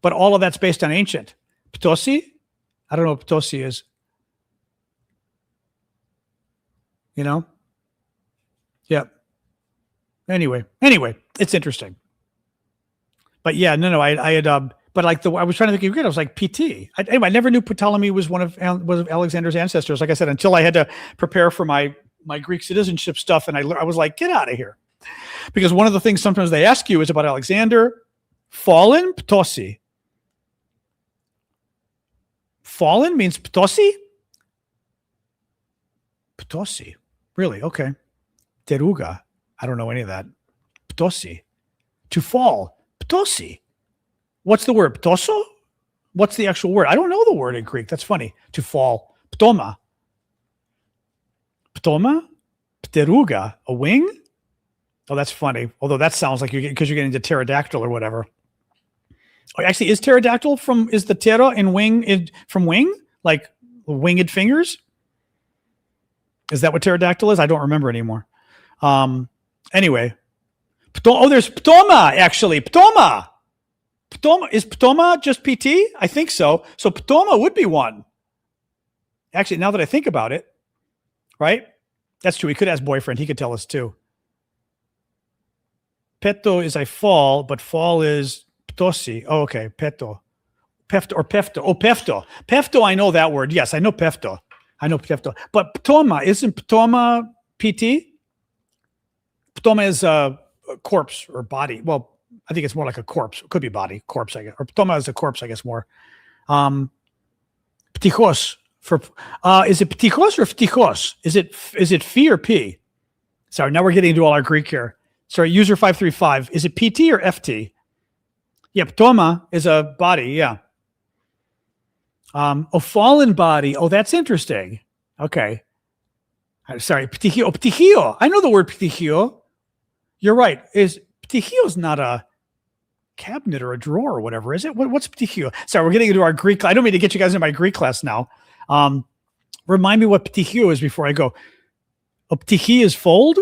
But all of that's based on ancient. Ptosi? I don't know what Ptosi is. You know? Yep. Anyway, it's interesting. But yeah, no, I had, but like I was trying to think of it. I was like PT. Anyway, I never knew Ptolemy was one of Alexander's ancestors. Like I said, until I had to prepare for my Greek citizenship stuff, and I was like, get out of here, because one of the things sometimes they ask you is about Alexander. Fallen, Ptosi. Fallen means Ptosi. Ptosi, really? Okay. Deruga. I don't know any of that. Ptosi. To fall. Ptosi. What's the word? Ptoso? What's the actual word? I don't know the word in Greek. That's funny. To fall. Ptoma. Ptoma? Pteruga. A wing? Oh, that's funny. Although that sounds like you're getting into pterodactyl or whatever. Oh, actually, is pterodactyl is the ptero in wing from wing? Like winged fingers? Is that what pterodactyl is? I don't remember anymore. Anyway. There's Ptoma, actually. Ptoma. Is Ptoma just PT? I think so. So Ptoma would be one. Actually, now that I think about it, right? That's true. He could ask boyfriend. He could tell us too. Petto is I fall, but fall is Ptosi. Oh, okay. Petto. Pefto or Pefto. Oh, Pefto. Pefto, I know that word. Yes, I know Pefto. But Ptoma, isn't Ptoma PT? Ptoma is a corpse or body. Well, I think it's more like a corpse. It could be body, corpse, I guess. Or Ptoma is a corpse, I guess, more. Ptichos. Is it ptichos or ptichos? Is it phi or p? Sorry, now we're getting into all our Greek here. Sorry, user 535. Is it PT or FT? Yeah, Ptoma is a body, yeah. A fallen body. Oh, that's interesting. Okay. Sorry, ptichio. Ptichio. I know the word ptichio. You're right. Ptichio is not a cabinet or a drawer or whatever, is it? What's ptichio? Sorry, we're getting into our Greek. I don't mean to get you guys into my Greek class now. Remind me what ptichio is before I go. A ptichi is fold?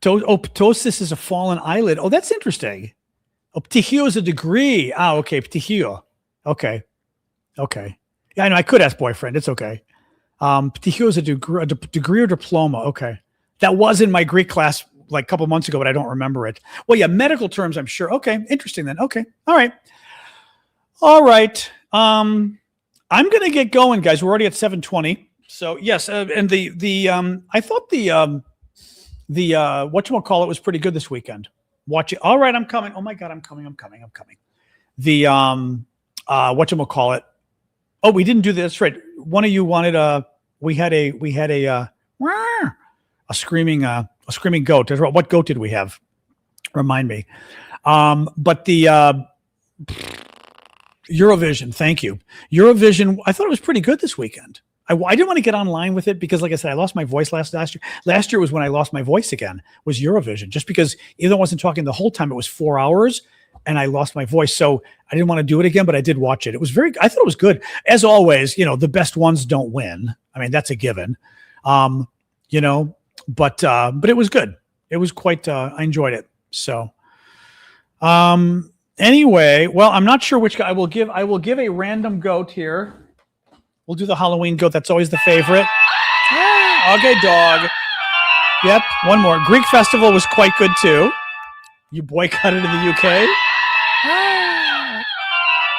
Ptosis is a fallen eyelid. Oh, that's interesting. Ptichio is a degree. Okay. Ptichio. Okay. Yeah, I know. I could ask boyfriend. It's okay. Ptichio is a degree or diploma. Okay. That was in my Greek class like a couple months ago, but I don't remember it. Well, yeah, medical terms, I'm sure. Okay. Interesting then. Okay. All right. I'm going to get going, guys. We're already at 7:20. So yes. And I thought the whatchamacallit was pretty good this weekend. Watch it. All right, I'm coming. Oh my God, I'm coming. The whatchamacallit. Oh, we didn't do this right. One of you wanted we had a screaming goat. What goat did we have? Remind me. But the Eurovision, thank you. Eurovision, I thought it was pretty good this weekend. I didn't want to get online with it because, like I said, I lost my voice last year. Last year was when I lost my voice again, was Eurovision, just because even though I wasn't talking the whole time, it was 4 hours and I lost my voice. So I didn't want to do it again, but I did watch it. It was I thought it was good. As always, the best ones don't win. I mean, that's a given, but it was good. It was quite, I enjoyed it. So, anyway, well, I'm not sure which guy I will give a random goat here. We'll do the Halloween goat. That's always the favorite. Okay, dog. Yep, one more. Greek festival was quite good too. You boycotted in the UK.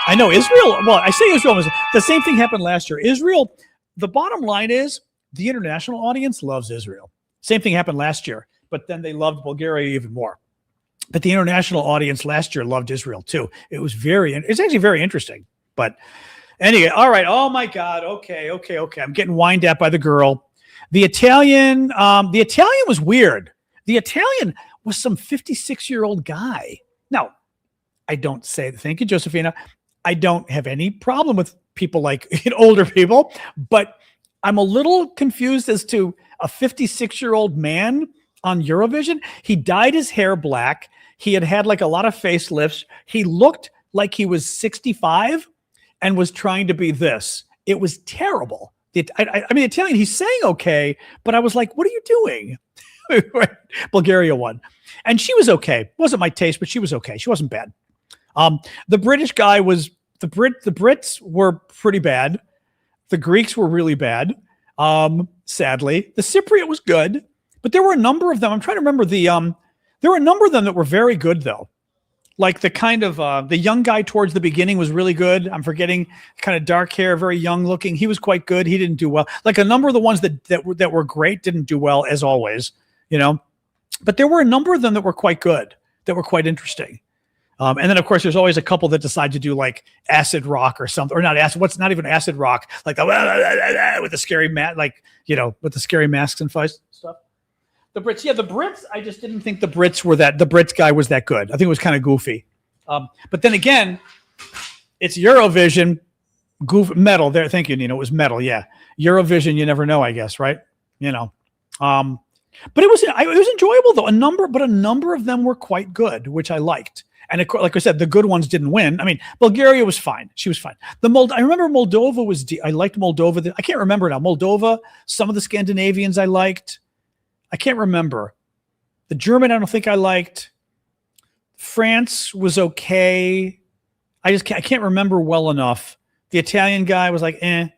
I know Israel. Well, I say Israel was the same thing happened last year. Israel. The bottom line is the international audience loves Israel. Same thing happened last year, but then they loved Bulgaria even more. But the international audience last year loved Israel too. It's actually very interesting. But anyway, all right. Oh my God. Okay. I'm getting whined at by the girl. The Italian was weird. The Italian was some 56-year-old guy. Now, I don't say, thank you, Josephina. I don't have any problem with people like older people, but I'm a little confused as to a 56-year-old man on Eurovision. He dyed his hair black. He had like a lot of facelifts. He looked like he was 65 and was trying to be this. It was terrible. I mean, Italian, he's saying okay, but I was like, what are you doing? Bulgaria won. And she was okay. Wasn't my taste, but she was okay. She wasn't bad. The British guy was, the Brits were pretty bad. The Greeks were really bad. Sadly, the Cypriot was good, but there were a number of them. I'm trying to remember there were a number of them that were very good though. Like the kind of, the young guy towards the beginning was really good. I'm forgetting, kind of dark hair, very young looking. He was quite good. He didn't do well. Like a number of the ones that were great didn't do well as always, you know, but there were a number of them that were quite good, that were quite interesting. And then of course there's always a couple that decide to do like acid rock or something, or not acid. What's not even acid rock, like with the scary like, you know, with the scary masks and stuff. The Brits, yeah, the Brits. I just didn't think the Brits were that. The Brits guy was that good. I think it was kind of goofy. But then again, it's Eurovision, metal. There, thank you, Nino. It was metal. Yeah, Eurovision. You never know, I guess, right? You know. But it was enjoyable though. A number of them were quite good, which I liked. And like I said, the good ones didn't win. I mean, Bulgaria was fine. She was fine. I remember Moldova was. I liked Moldova. I can't remember now. Moldova. Some of the Scandinavians I liked. I can't remember. The German, I don't think I liked. France was okay. I can't remember well enough. The Italian guy was like, eh.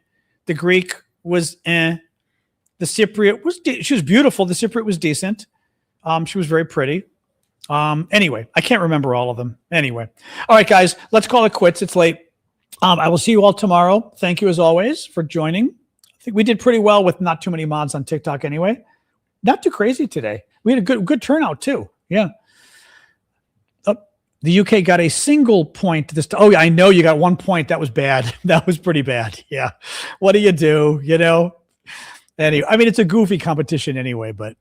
The Greek was eh. The Cypriot was, she was beautiful. The Cypriot was decent. She was very pretty. Anyway, I can't remember all of them. Anyway. All right, guys, let's call it quits. It's late. I will see you all tomorrow. Thank you as always for joining. I think we did pretty well with not too many mods on TikTok anyway. Not too crazy today. We had a good turnout too. Yeah. The UK got a single point this time. Oh, yeah, I know you got 1 point. That was bad. That was pretty bad. Yeah. What do? You know? Anyway, I mean, it's a goofy competition anyway, but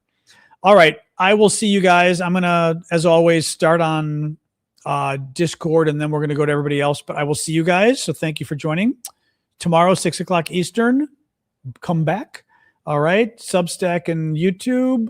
all right. I will see you guys. I'm going to, as always, start on Discord, and then we're going to go to everybody else, but I will see you guys. So thank you for joining. Tomorrow, 6 o'clock Eastern, come back. All right. Substack and YouTube.